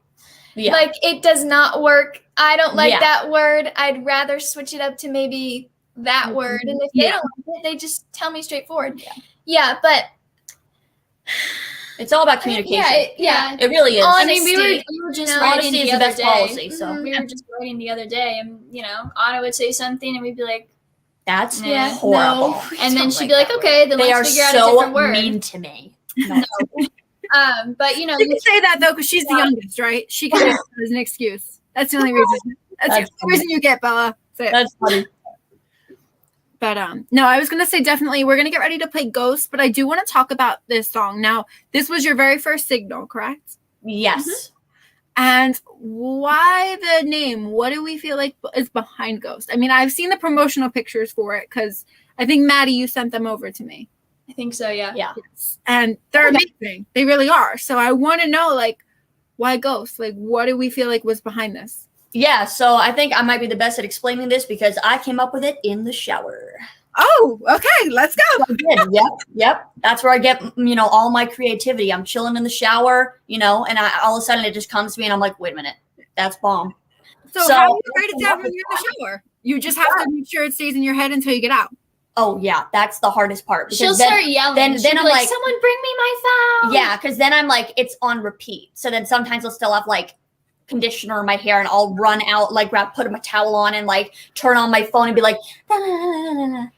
Yeah. Like it does not work. I don't like that word. I'd rather switch it up to maybe that word. And if they don't like it, they just tell me straightforward. Yeah, but it's all about communication. It really is. I mean, we were just writing honesty is the the other best day. policy. So We were just writing the other day, and Anna would say something, and we'd be like, that's Yeah. horrible. No. and then she'd be like, okay, then They are let's figure out a so different word. mean to me. No. But you can say that though because she's the youngest, right? She can use it as an excuse. That's the only reason. That's the only reason you get, Bella. Say it. That's funny. But no, I was gonna say definitely we're gonna get ready to play Ghost, but I do want to talk about this song. Now, this was your very first Signal, correct? Yes. And why the name? What do we feel like is behind Ghost? I mean, I've seen the promotional pictures for it because I think Maddie, you sent them over to me. I think so, yeah. Yes. And they're amazing. They really are. So I want to know, like, why Ghost? Like, what do we feel like was behind this? Yeah, so I think I might be the best at explaining this because I came up with it in the shower. Oh, okay. Let's go. I did. Yep. That's where I get, all my creativity. I'm chilling in the shower, and all of a sudden it just comes to me and I'm like, wait a minute, that's bomb. So how do you write it down when you're in the shower? You just have to make sure it stays in your head until you get out. Oh, yeah, that's the hardest part. She'll start yelling. Then I'm like, someone bring me my phone. Yeah, because then I'm like, it's on repeat. So then sometimes I'll still have like conditioner in my hair and I'll run out, like put my towel on and like turn on my phone and be like, but and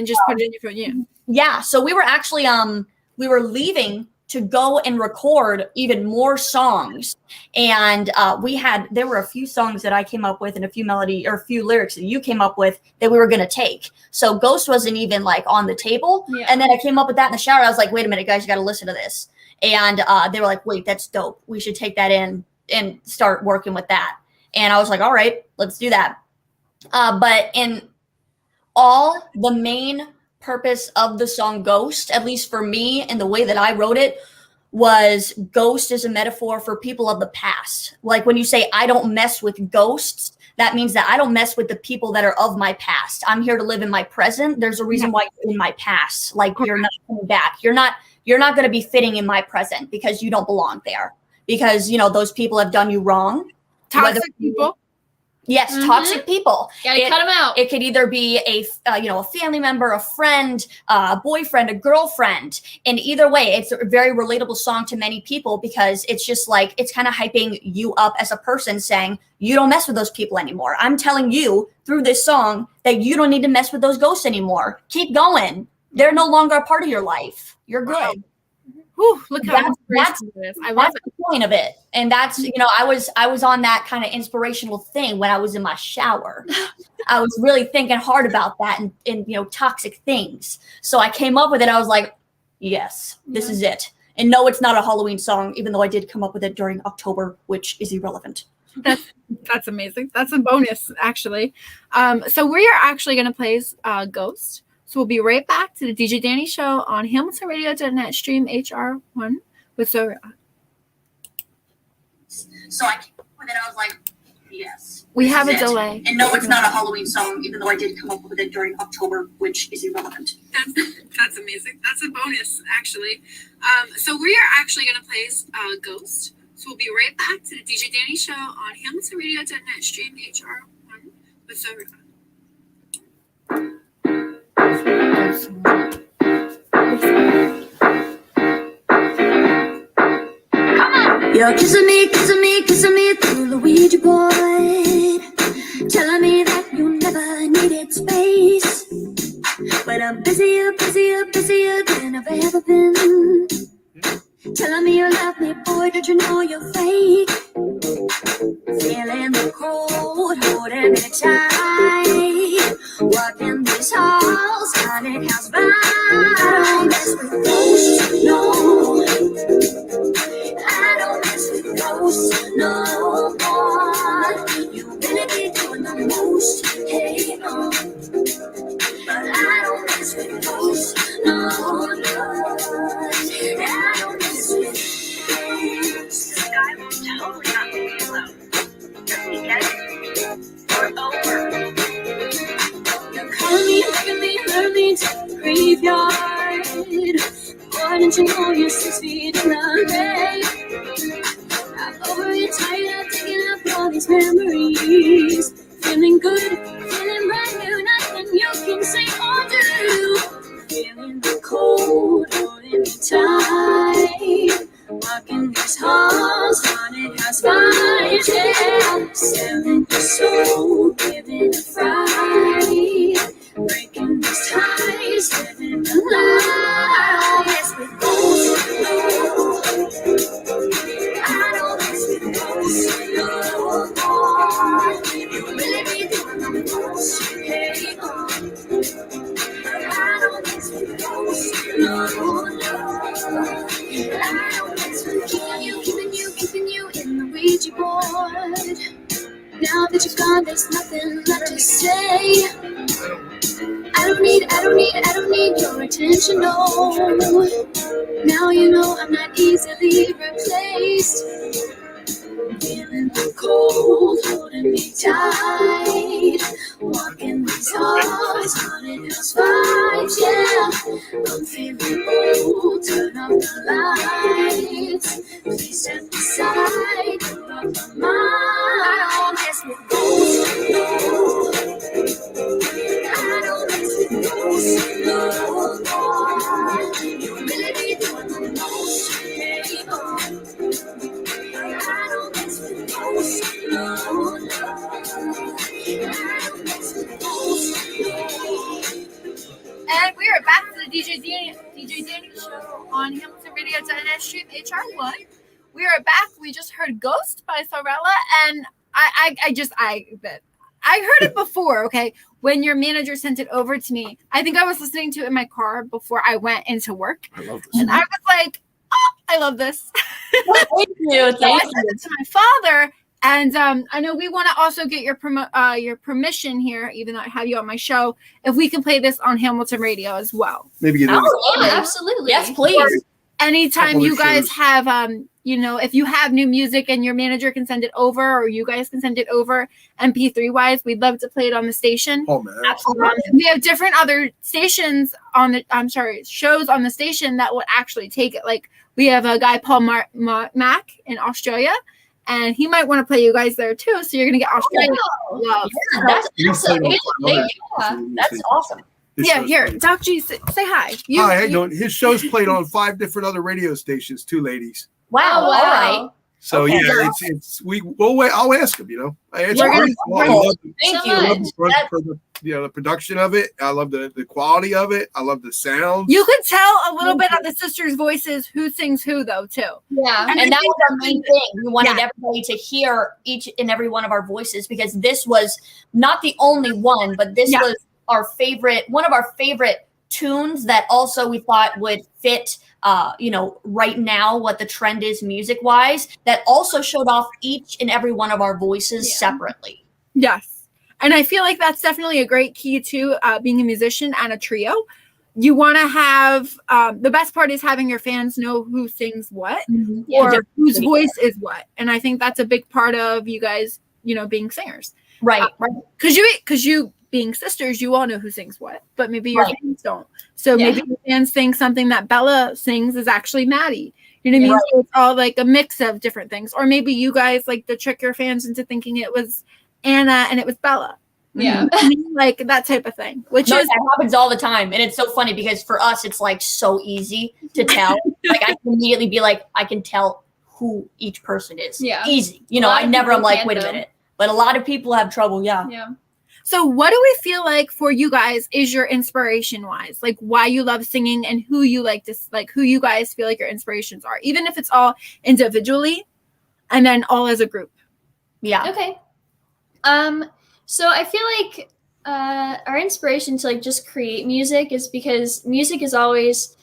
just put it in your phone. Yeah. So we were actually we were leaving to go and record even more songs, and there were a few songs that I came up with and a few lyrics that you came up with that we were gonna take. So Ghost wasn't even like on the table, and then I came up with that in the shower. I was like, wait a minute, guys, you got to listen to this. And they were like, wait, that's dope. We should take that in and start working with that. And I was like, all right, let's do that. But in all, the main purpose of the song Ghost, at least for me and the way that I wrote it, was ghost is a metaphor for people of the past. Like when you say, I don't mess with ghosts, that means that I don't mess with the people that are of my past. I'm here to live in my present. There's a reason why you're in my past. Like you're not coming back. You're not going to be fitting in my present because you don't belong there. Because, you know, those people have done you wrong. Toxic people. Yes, toxic people. Gotta cut them out. It could either be a family member, a friend, a boyfriend, a girlfriend. And either way, it's a very relatable song to many people because it's just like, it's kind of hyping you up as a person saying, you don't mess with those people anymore. I'm telling you through this song that you don't need to mess with those ghosts anymore. Keep going. They're no longer a part of your life. You're good. Wow. Whew, look how inspirational it is. I love That's the point of it. And that's, you know, I was on that kind of inspirational thing when I was in my shower. I was really thinking hard about that and you know, toxic things. So I came up with it. I was like, yes, this is it. And no, it's not a Halloween song, even though I did come up with it during October, which is irrelevant. That's amazing. That's a bonus, actually. So we are actually going to play Ghost. So we'll be right back to the DJ Danny Show on HamiltonRadio.net stream HR1 with Sorelle. So I came up with it. I was like, yes. We have a delay. And no, it's not a Halloween song, even though I did come up with it during October, which is irrelevant. That's amazing. That's a bonus, actually. So we are actually going to play Ghost. So we'll be right back to the DJ Danny Show on HamiltonRadio.net stream HR1 with Sorelle. You're kissing me through the Ouija board, telling me that you never needed space. But I'm busier than I've ever been. Telling me you love me, boy, don't you know you're fake? Feeling the cold, holding me tight. Walking these halls, haunted house vibes. I don't mess with ghosts, no. I don't mess with ghosts, no more. You really be doing the most, hey, but I don't mess with ghosts, no, no. I don't mess with ghosts. Sky will totally not leave you alone. Just get it or over. You're calling me, begging me, luring me to the graveyard. Why didn't you know you're 6 feet in the grave? I'm over it, tired of digging up all these memories. Feeling good, feeling brand new, nothing you can say or do. Feeling the cold, holding me tight. Walking these halls, haunted house vibes, yeah. Selling your soul, giving a fright. Breaking these ties, living a lie. Mess with ghosts, no. I don't mess with ghosts, no more. You really be doing the most, hey, but I don't mess with ghosts, no, no. I don't mess with keeping you in the Ouija board. Now that you're gone, there's nothing left to say. I don't need your attention, no. Now you know I'm not easily replaced. Feeling the cold, holding me tight. Walking these halls, haunted house vibes, yeah. I'm feeling old, turn off the lights. Please step aside, get off my mind. Mess with ghosts, no. I don't mess with ghosts, no more. You really be doing the most, hey, I don't mess with ghosts, no, no. I don't mess with ghosts, no. And we are back to the DJ Danny Show on HamiltonRadio.net stream HR1. We are back. We just heard Ghost by Sorelle, and I heard it before, okay? When your manager sent it over to me, I think I was listening to it in my car before I went into work. I love this. And I was like, I love this. Thank you. I Thank said you. it to my father, and I know we want to also get your permission here, even though I have you on my show, if we can play this on Hamilton Radio as well. Maybe get in. Oh, Yeah, yeah. absolutely. Yes, please. Anytime Couple you of guys shows. have if you have new music and your manager can send it over, or you guys can send it over MP3 wise, we'd love to play it on the station. Oh man. We have different other stations on the shows on the station that will actually take it. Like we have a guy Paul Mac in Australia, and he might want to play you guys there too. So you're gonna get Australian love. Yeah, that's He's awesome. played on Yeah. That's awesome. His Yeah, show's here, played. Doc G, say hi. Hi, how you doing? His show's played on 5 different other radio stations too, ladies. Wow. Oh, All wow. right. So Okay. yeah, we'll wait. I'll ask him. I answer. We're gonna- I love Thank So you. I love much. the production of it. I love the quality of it. I love the sounds. You could tell a little bit of the sisters' voices who sings who though too. Yeah. And that was our main thing. We wanted everybody to hear each and every one of our voices, because this was not the only one, but this was our favorite, one of our favorite tunes that also we thought would fit right now what the trend is music wise, that also showed off each and every one of our voices separately. Yes. And I feel like that's definitely a great key to being a musician and a trio. You want to have the best part is having your fans know who sings what or whose voice is what. And I think that's a big part of you guys, being singers. Right. Because you being sisters, you all know who sings what, but maybe your fans don't. So maybe your fans think something that Bella sings is actually Maddie. You know what I mean? Right. So it's all like a mix of different things. Or maybe you guys like to trick your fans into thinking it was Anna and it was Bella. Yeah. Like that type of thing. Which No, is that happens all the time. And it's so funny because for us, it's like so easy to tell. Like I can immediately be like, I can tell who each person is. Yeah. Easy. A lot I of never am people like, can't wait a though. minute. But a lot of people have trouble. Yeah. Yeah. so what do we feel like for you guys is your inspiration wise? Like why you love singing and who you like to who you guys feel like your inspirations are, even if it's all individually and then all as a group. Yeah. Okay. So I feel like our inspiration to like just create music is because music is always,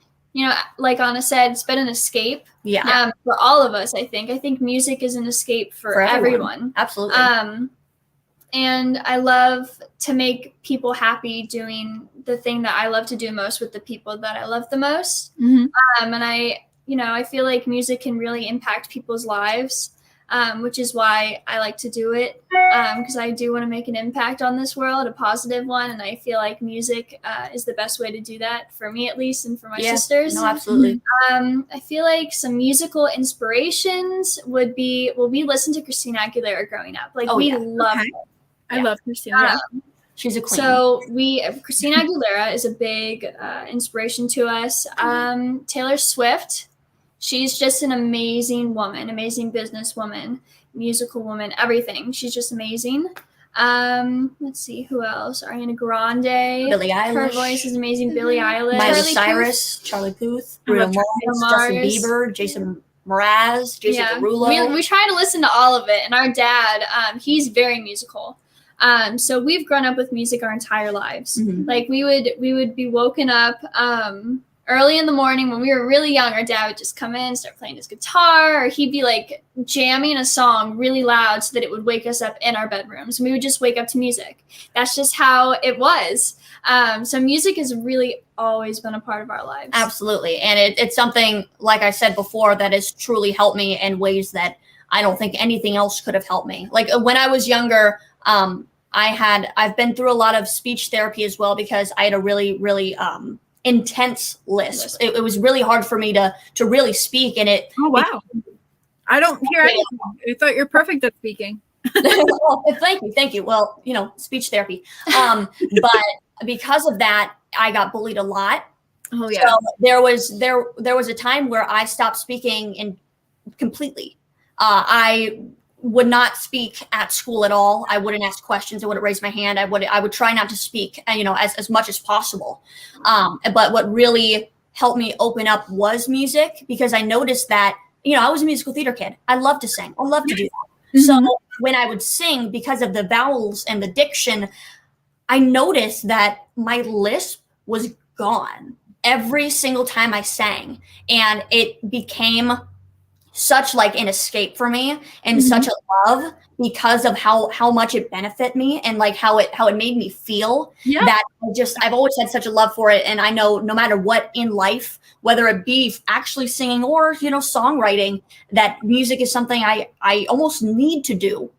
like Anna said, it's been an escape. Yeah. For all of us, I think music is an escape for everyone. Absolutely. And I love to make people happy doing the thing that I love to do most with the people that I love the most. Mm-hmm. And I feel like music can really impact people's lives, which is why I like to do it, because I do want to make an impact on this world, a positive one. And I feel like music is the best way to do that, for me at least, and for my sisters. No, absolutely. I feel like some musical inspirations would be, we listened to Christina Aguilera growing up. Like we love her. I love Christina. She's a queen. So Christina Aguilera is a big inspiration to us. Taylor Swift, she's just an amazing woman, amazing businesswoman, musical woman, everything. She's just amazing. Let's see, who else? Ariana Grande. Billie Eilish. Her voice is amazing. Billie Eilish. Miley Charlie Cyrus, Charlie Puth, I love Bruno Bruno Mars, Justin Mars. Bieber, Jason Mraz, Jason Derulo. We try to listen to all of it, and our dad, he's very musical. So we've grown up with music our entire lives. Mhm. Like we would be woken up early in the morning when we were really young. Our dad would just come in, start playing his guitar, or he'd be like jamming a song really loud so that it would wake us up in our bedrooms. And we would just wake up to music. That's just how it was. So music has really always been a part of our lives. Absolutely. And it's something, like I said before, that has truly helped me in ways that I don't think anything else could have helped me. Like when I was younger, I've been through a lot of speech therapy as well, because I had a really, really intense lisp. It was really hard for me to really speak, and it. Oh wow! I don't hear anything. I thought you're perfect at speaking. Well, thank you. Well, speech therapy. But because of that, I got bullied a lot. Oh yeah. So there was a time where I stopped speaking completely. I would not speak at school at all. I wouldn't ask questions. I wouldn't raise my hand. I would try not to speak, as much as possible. But what really helped me open up was music, because I noticed that, I was a musical theater kid. I love to sing. I love to do that. Mm-hmm. So when I would sing, because of the vowels and the diction, I noticed that my lisp was gone. every single time I sang, and it became such like an escape for me and such a love because of how much it benefit me and like how it made me feel. Yeah. That I've always had such a love for it. And I know no matter what in life, whether it be actually singing or, you know, songwriting, that music is something I almost need to do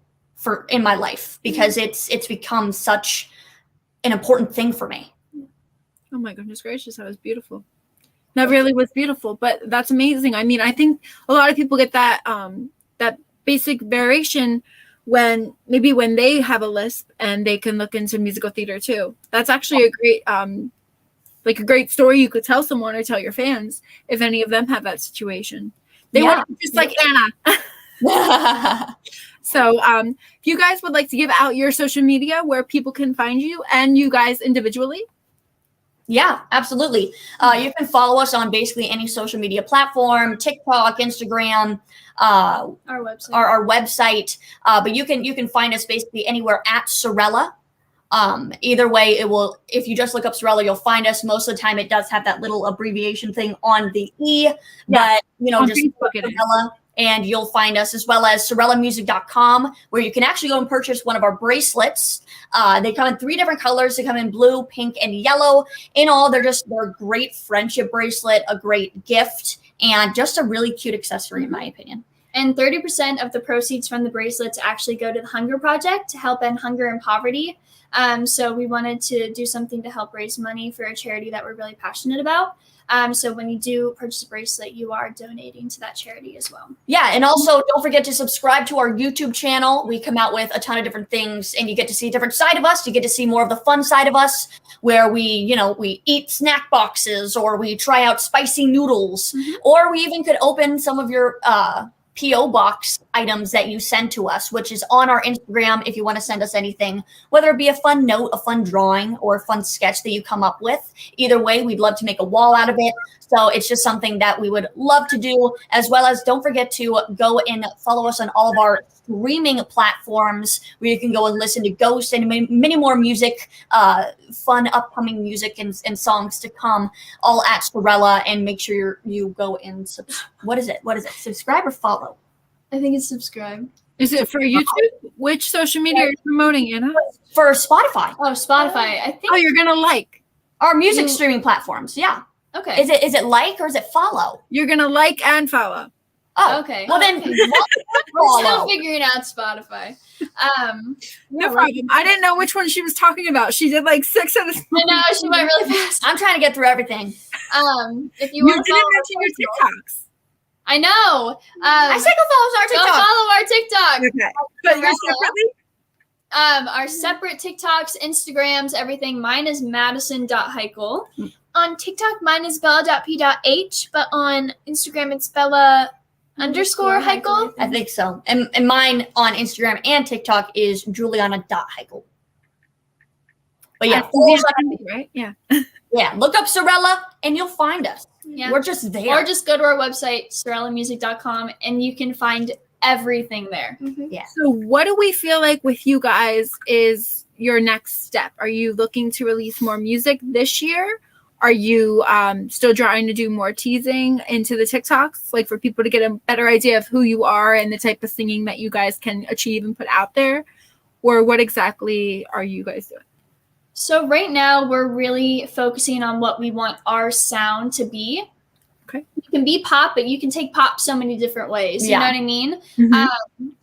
in my life because it's become such an important thing for me. Oh my goodness gracious, that was beautiful. That really was beautiful, but that's amazing. I mean, I think a lot of people get that that basic variation when they have a lisp and they can look into musical theater too. That's actually a great like a great story you could tell someone or tell your fans if any of them have that situation. They want to be just like Anna. So if you guys would like to give out your social media where people can find you and you guys individually. Yeah, absolutely. You can follow us on basically any social media platform, TikTok, Instagram, Our website. our website. But you can find us basically anywhere at Sorelle. Either way, it will. If you just look up Sorelle, you'll find us. Most of the time, it does have that little abbreviation thing on the E. But you know, On just Facebook it is. Sorelle, and you'll find us, as well as SorelleMusic.com, where you can actually go and purchase one of our bracelets. They come in 3 different colors. They come in blue, pink, and yellow. In all, they're a great friendship bracelet, a great gift, and just a really cute accessory, in my opinion. And 30% of the proceeds from the bracelets actually go to the Hunger Project to help end hunger and poverty. So we wanted to do something to help raise money for a charity that we're really passionate about. So when you do purchase a bracelet, you are donating to that charity as well. Yeah, and also don't forget to subscribe to our YouTube channel. We come out with a ton of different things, and you get to see a different side of us. You get to see more of the fun side of us, where we eat snack boxes, or we try out spicy noodles, or we even could open some of your P.O. box items that you send to us, which is on our Instagram if you want to send us anything, whether it be a fun note, a fun drawing, or a fun sketch that you come up with. Either way, we'd love to make a wall out of it. So it's just something that we would love to do, as well as don't forget to go and follow us on all of our streaming platforms where you can go and listen to Ghost and many more music, fun upcoming music and songs to come, all at Sorelle. And make sure you go and what is it? Subscribe or follow? I think it's subscribe. Is it for YouTube? Which social media are you promoting, Anna? For Spotify. Oh, Spotify. I think. Oh, you're gonna like. Our music streaming platforms. Yeah. Okay. Is it like or is it follow? You're gonna like and follow. Oh, Okay. Well then, We're still follow. figuring out Spotify. No problem. I didn't know which one she was talking about. She did like 6 of the. I know she went really fast. I'm trying to get through everything. If You you want to didn't follow, mention your TikToks. I know. I said go follow our Go TikTok. follow our TikTok. Okay, but you're separately. Our separate TikToks, Instagrams, everything. Mine is Madison.Heichel. On TikTok, mine is Bella.P.H. But on Instagram, it's Bella_Heichel. I think so. And mine on Instagram and TikTok is Juliana.Heichel. But yeah, Right? Yeah. yeah, look up Sorelle and you'll find us. Yeah. We're just there. Or just go to our website, SorelleMusic.com, and you can find everything there. So what do we feel like with you guys is your next step? Are you looking to release more music this year? Are you still trying to do more teasing into the TikToks, like for people to get a better idea of who you are and the type of singing that you guys can achieve and put out there? Or what exactly are you guys doing? So right now, we're really focusing on what we want our sound to be. Okay. You can be pop, but you can take pop so many different ways. You know what I mean?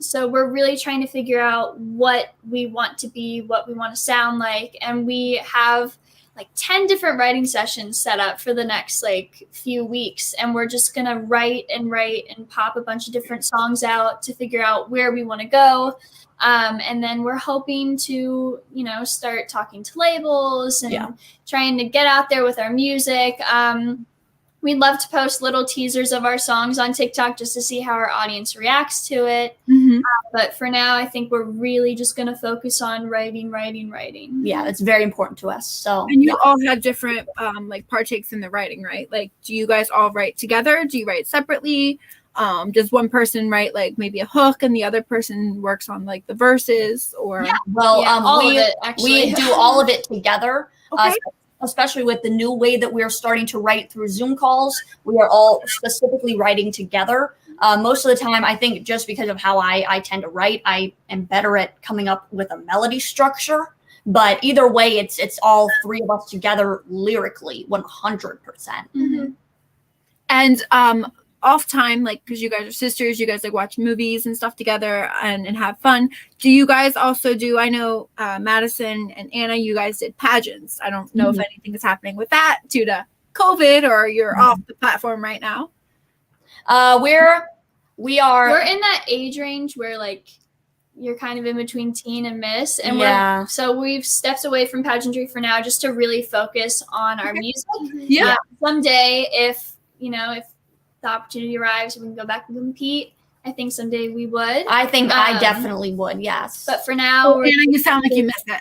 So we're really trying to figure out what we want to be, what we want to sound like. And we have like 10 different writing sessions set up for the next like few weeks. And we're just going to write and pop a bunch of different songs out to figure out where we want to go. And then we're hoping to, start talking to labels and trying to get out there with our music. We'd love to post little teasers of our songs on TikTok just to see how our audience reacts to it. But for now, I think we're really just going to focus on writing. Yeah, it's very important to us. So, and you all have different like partakes in the writing, right? Like, do you guys all write together? Do you write separately? Does one person write like maybe a hook and the other person works on like the verses? Or all of it, we actually. do all of it together. Okay. especially with the new way that we're starting to write through Zoom calls. We are all specifically writing together. Most of the time, I think just because of how I tend to write, I am better at coming up with a melody structure. But either way, it's all three of us together lyrically, 100%. Mm-hmm. And off time, like, because you guys are sisters, you guys like watch movies and stuff together and have fun. Do you guys also do, I know Madison and Anna, you guys did pageants. I don't know if anything is happening with that due to COVID, or you're off the platform right now. We're in that age range where like you're kind of in between teen and miss, and we've stepped away from pageantry for now just to really focus on our music. Yeah. Someday, if the opportunity arrives, we can go back and compete. I think someday we would. I think I definitely would, yes. But for now, Anna, you sound like you miss it.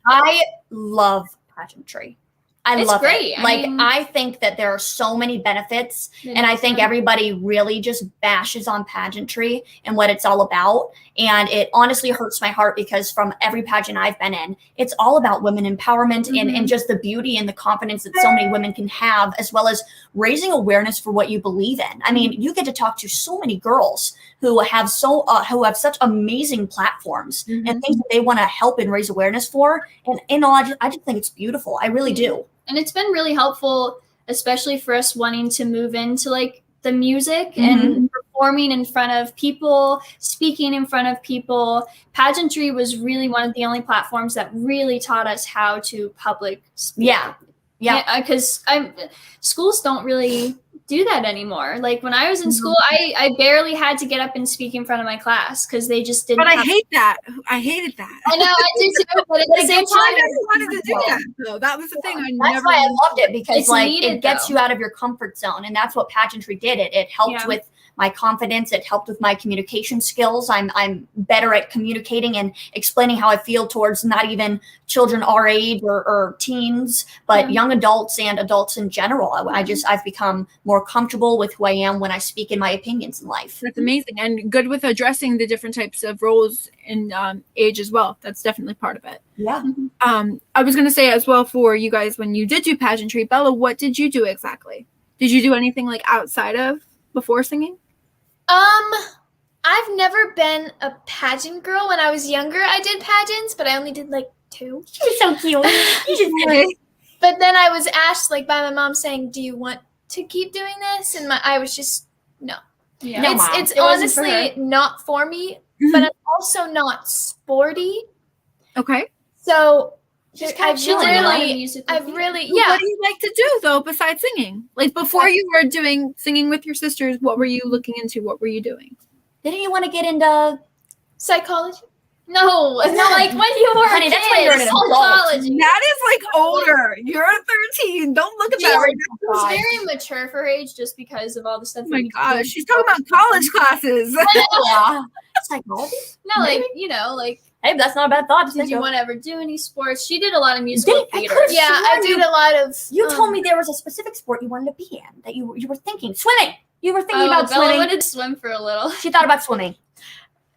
I love pageantry. I love great. it. I think that there are so many benefits, and I think everybody really just bashes on pageantry and what it's all about. And it honestly hurts my heart because from every pageant I've been in, it's all about women empowerment and just the beauty and the confidence that so many women can have, as well as raising awareness for what you believe in. I mean, you get to talk to so many girls who have such amazing platforms and things that they want to help and raise awareness for. And I just think it's beautiful. I really do. And it's been really helpful, especially for us wanting to move into like the music and performing in front of people, speaking in front of people. Pageantry was really one of the only platforms that really taught us how to public speak. Yeah, because schools don't really do that anymore. Like when I was in school, I barely had to get up and speak in front of my class because they just didn't. But I hate that. I hated that. I know, I did too. But at the same time, I never wanted to do that. So that was the thing. That's why I loved it, because like needed, it gets you out of your comfort zone, and that's what pageantry did. It helped with my confidence. It helped with my communication skills. I'm better at communicating and explaining how I feel towards not even children our age or teens, but young adults and adults in general. I've become more comfortable with who I am when I speak in my opinions in life. That's amazing, and good with addressing the different types of roles in age as well. That's definitely part of it. Yeah. I was going to say as well, for you guys, when you did do pageantry, Bella, what did you do exactly? Did you do anything like outside of before singing? I've never been a pageant girl. When I was younger, I did pageants, but I only did like 2. She's so cute. But then I was asked like by my mom saying, "Do you want to keep doing this?" And I was just no. Yeah. No, Mom. It's It wasn't for honestly not for me, but I'm also not sporty. Okay. So I've really, What do you like to do though besides singing? Like before you were doing singing with your sisters, what were you looking into? What were you doing? Didn't you want to get into psychology. No, like when you were Honey, a that's kid, when you're an adult. psychology. That is like older. You're 13. Don't look at that right now. She was very mature for her age just because of all the stuff. Oh my gosh, she's talking about college classes. yeah. Psychology? No, like like. Hey, that's not a bad thought. Did you want to ever do any sports? She did a lot of musical theater. Yeah, I did a lot of. You told me there was a specific sport you wanted to be in that you were thinking swimming. You were thinking about Bella swimming. wanted to swim for a little. She thought about swimming.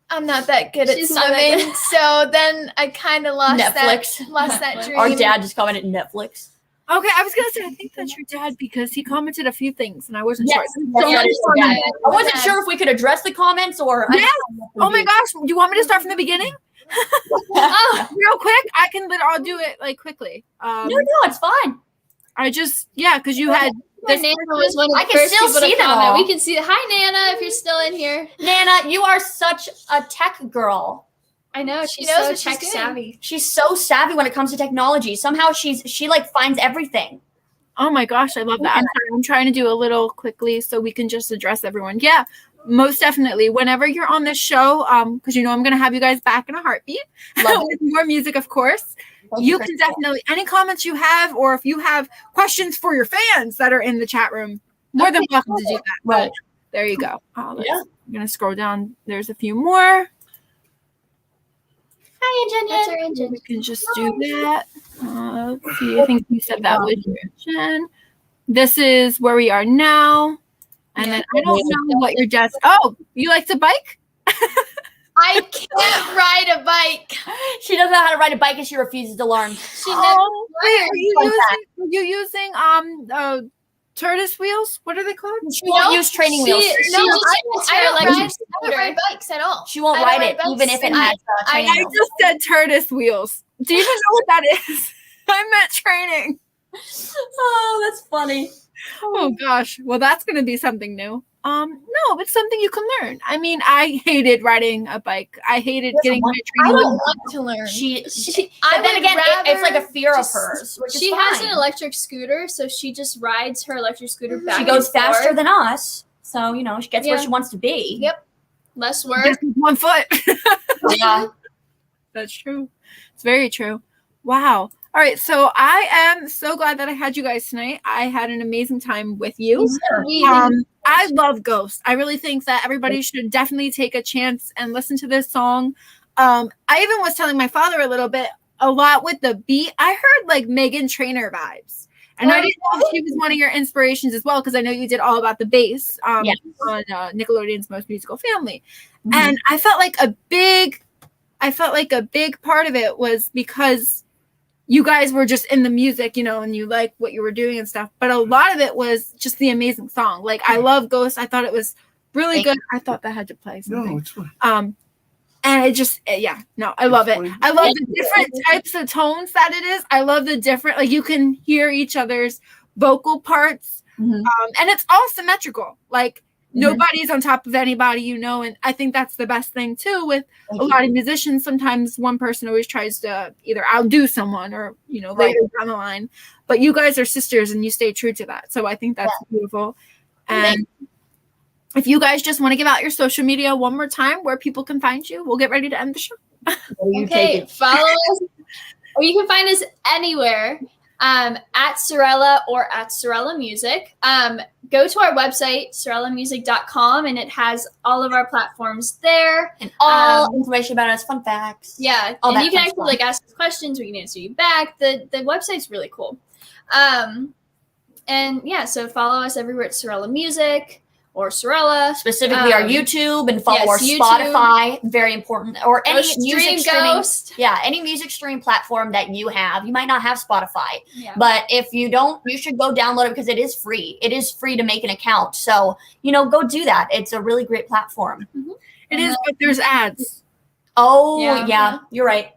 I'm not that good at She's not that swimming, good. so then I kind of lost Netflix. that dream. Our dad just commented Netflix. Okay, I was gonna say I think that's your dad because he commented a few things and I wasn't Yes, sure. that is the dad. I wasn't sure if we could address the comments or. Yeah. Oh my gosh, do you want me to start from the beginning? Real quick, I'll do it like quickly. No, it's fine. I just because you had Nana was one of the I can first still people see to them comment. all. We can see. Hi, Nana, if you're still in here. Nana, you are such a tech girl. I know She she's knows so what she's tech doing. savvy. She's so savvy when it comes to technology. Somehow she like finds everything. oh my gosh, I love that. I'm sorry, I'm trying to do a little quickly so we can just address everyone. Yeah, most definitely. Whenever you're on this show, because I'm gonna have you guys back in a heartbeat with more music, of course. You can definitely, any comments you have, or if you have questions for your fans that are in the chat room, more than welcome to do that. Right. But there you go. Yeah. I'm going to scroll down. There's a few more. Hi, Jen. That's our engine. We can just do that. Let's see. I think you said that was your Jen. This is where we are now. And then I don't know what your dad's. Oh, you like to bike? I can't ride a bike. She doesn't know how to ride a bike and she refuses to learn. She never Oh, wait, learned. are you using tortoise wheels? What are they called? She won't Nope. use training She- wheels. she She, just won't wants her ride- electric I I don't ride bikes at all. she won't I don't ride ride it, bikes. even if it I- has training I wheels. just said tortoise wheels. Do you even know what that is? I meant training. Oh, that's funny. Oh gosh. Well, that's going to be something new. No, it's something you can learn. I mean, I hated riding a bike. I hated getting my I training I wheels. don't want to learn. But then would again, it's like a rather fear of just- hers, which She is has fine. an electric scooter, so she just rides her electric scooter back. She goes and faster forth. than us, so she gets where Yeah. she wants to be. Yep. Less work. Just with 1 foot. Yeah. That's true. It's very true. Wow. All right. So I am so glad that I had you guys tonight. I had an amazing time with you. I love Ghost. I really think that everybody should definitely take a chance and listen to this song. I even was telling my father a lot with the beat. I heard like Meghan Trainor vibes. And I didn't know if she was one of your inspirations as well, because I know you did All About the Bass on Nickelodeon's Most Musical Family. Mhm. And I felt like a big part of it was because you guys were just in the music, and you like what you were doing and stuff. But a lot of it was just the amazing song. Like, I love Ghost. I thought it was really good. I thought that had to play something. No, it's fine. And it just, I love it. Fine. I love the different types of tones that it is. I love the different, like, you can hear each other's vocal parts. Mhm. And it's all symmetrical. Like, Mhm. nobody's on top of anybody, and I think that's the best thing too with a lot of musicians. Sometimes one person always tries to either outdo someone or later down the line, but you guys are sisters and you stay true to that, so I think that's beautiful. And if you guys just want to give out your social media one more time where people can find you, we'll get ready to end the show. Okay, follow us. Or you can find us anywhere at Sorella or at Sorella Music. Go to our website, sorellamusic.com, and it has all of our platforms there. And all information about us, fun facts. Yeah, All and that you can fun actually stuff. ask us questions. We can answer you back. The website's really cool. And yeah, so follow us everywhere at Sorella Music or Sorella. Specifically our YouTube, and follow our YouTube. Spotify. Very important. Or any music streaming. Ghost. Yeah, any music streaming platform that you have. You might not have Spotify, Yeah. but if you don't, you should go download it because it is free. It is free to make an account. So, go do that. It's a really great platform. It is, but there's ads. Oh, Yeah. yeah, you're right.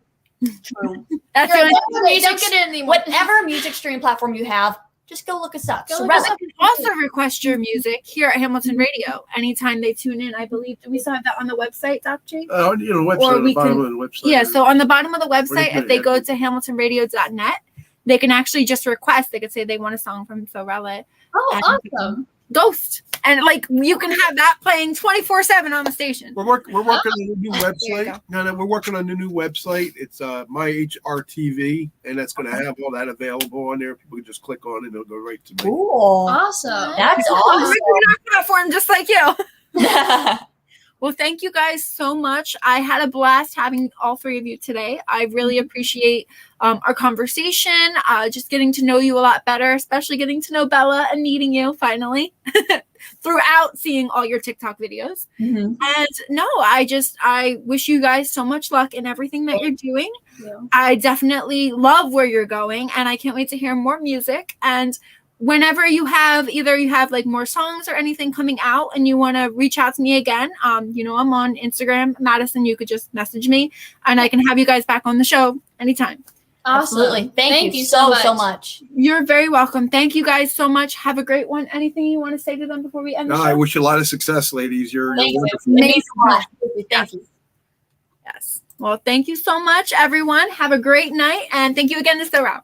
True. That's the only Don't get it anymore. Whatever music streaming platform you have, just go look us up. Go So look us Sorella. up. You can also request your music here at Hamilton Radio anytime they tune in. I believe. Do we still have that on the website, Dr. J? Website, Or on we the bottom can- of the website. Yeah, so on the bottom of the website, can- if they go to hamiltonradio.net, they can actually just request. They could say they want a song from Sorella Oh, awesome. Ghost. And you can have that playing 24/7 on the station. We're working on a new you website. No, we're working on a new website. It's My HRTV, and that's going to have all that available on there. People can just click on it, and it'll go right to me. Cool. Awesome. That's Oh, awesome. we're on our platform just like you. Well, thank you guys so much. I had a blast having all three of you today. I really appreciate our conversation, just getting to know you a lot better, especially getting to know Bella and meeting you finally throughout seeing all your TikTok videos. Mhm. And no, I wish you guys so much luck in everything that you're doing. you. I definitely love where you're going, and I can't wait to hear more music. And whenever you have like more songs or anything coming out and you want to reach out to me again, I'm on Instagram, Madison. You could just message me and I can have you guys back on the show anytime. Awesome. Absolutely. Thank you so so much. You're very welcome. Thank you guys so much. Have a great one. Anything you want to say to them before we end the No, show? I wish you a lot of success, ladies. You're Thank you. wonderful. It means so much. Thank you. Yes. Well, thank you so much, everyone. Have a great night. And thank you again to Sorelle.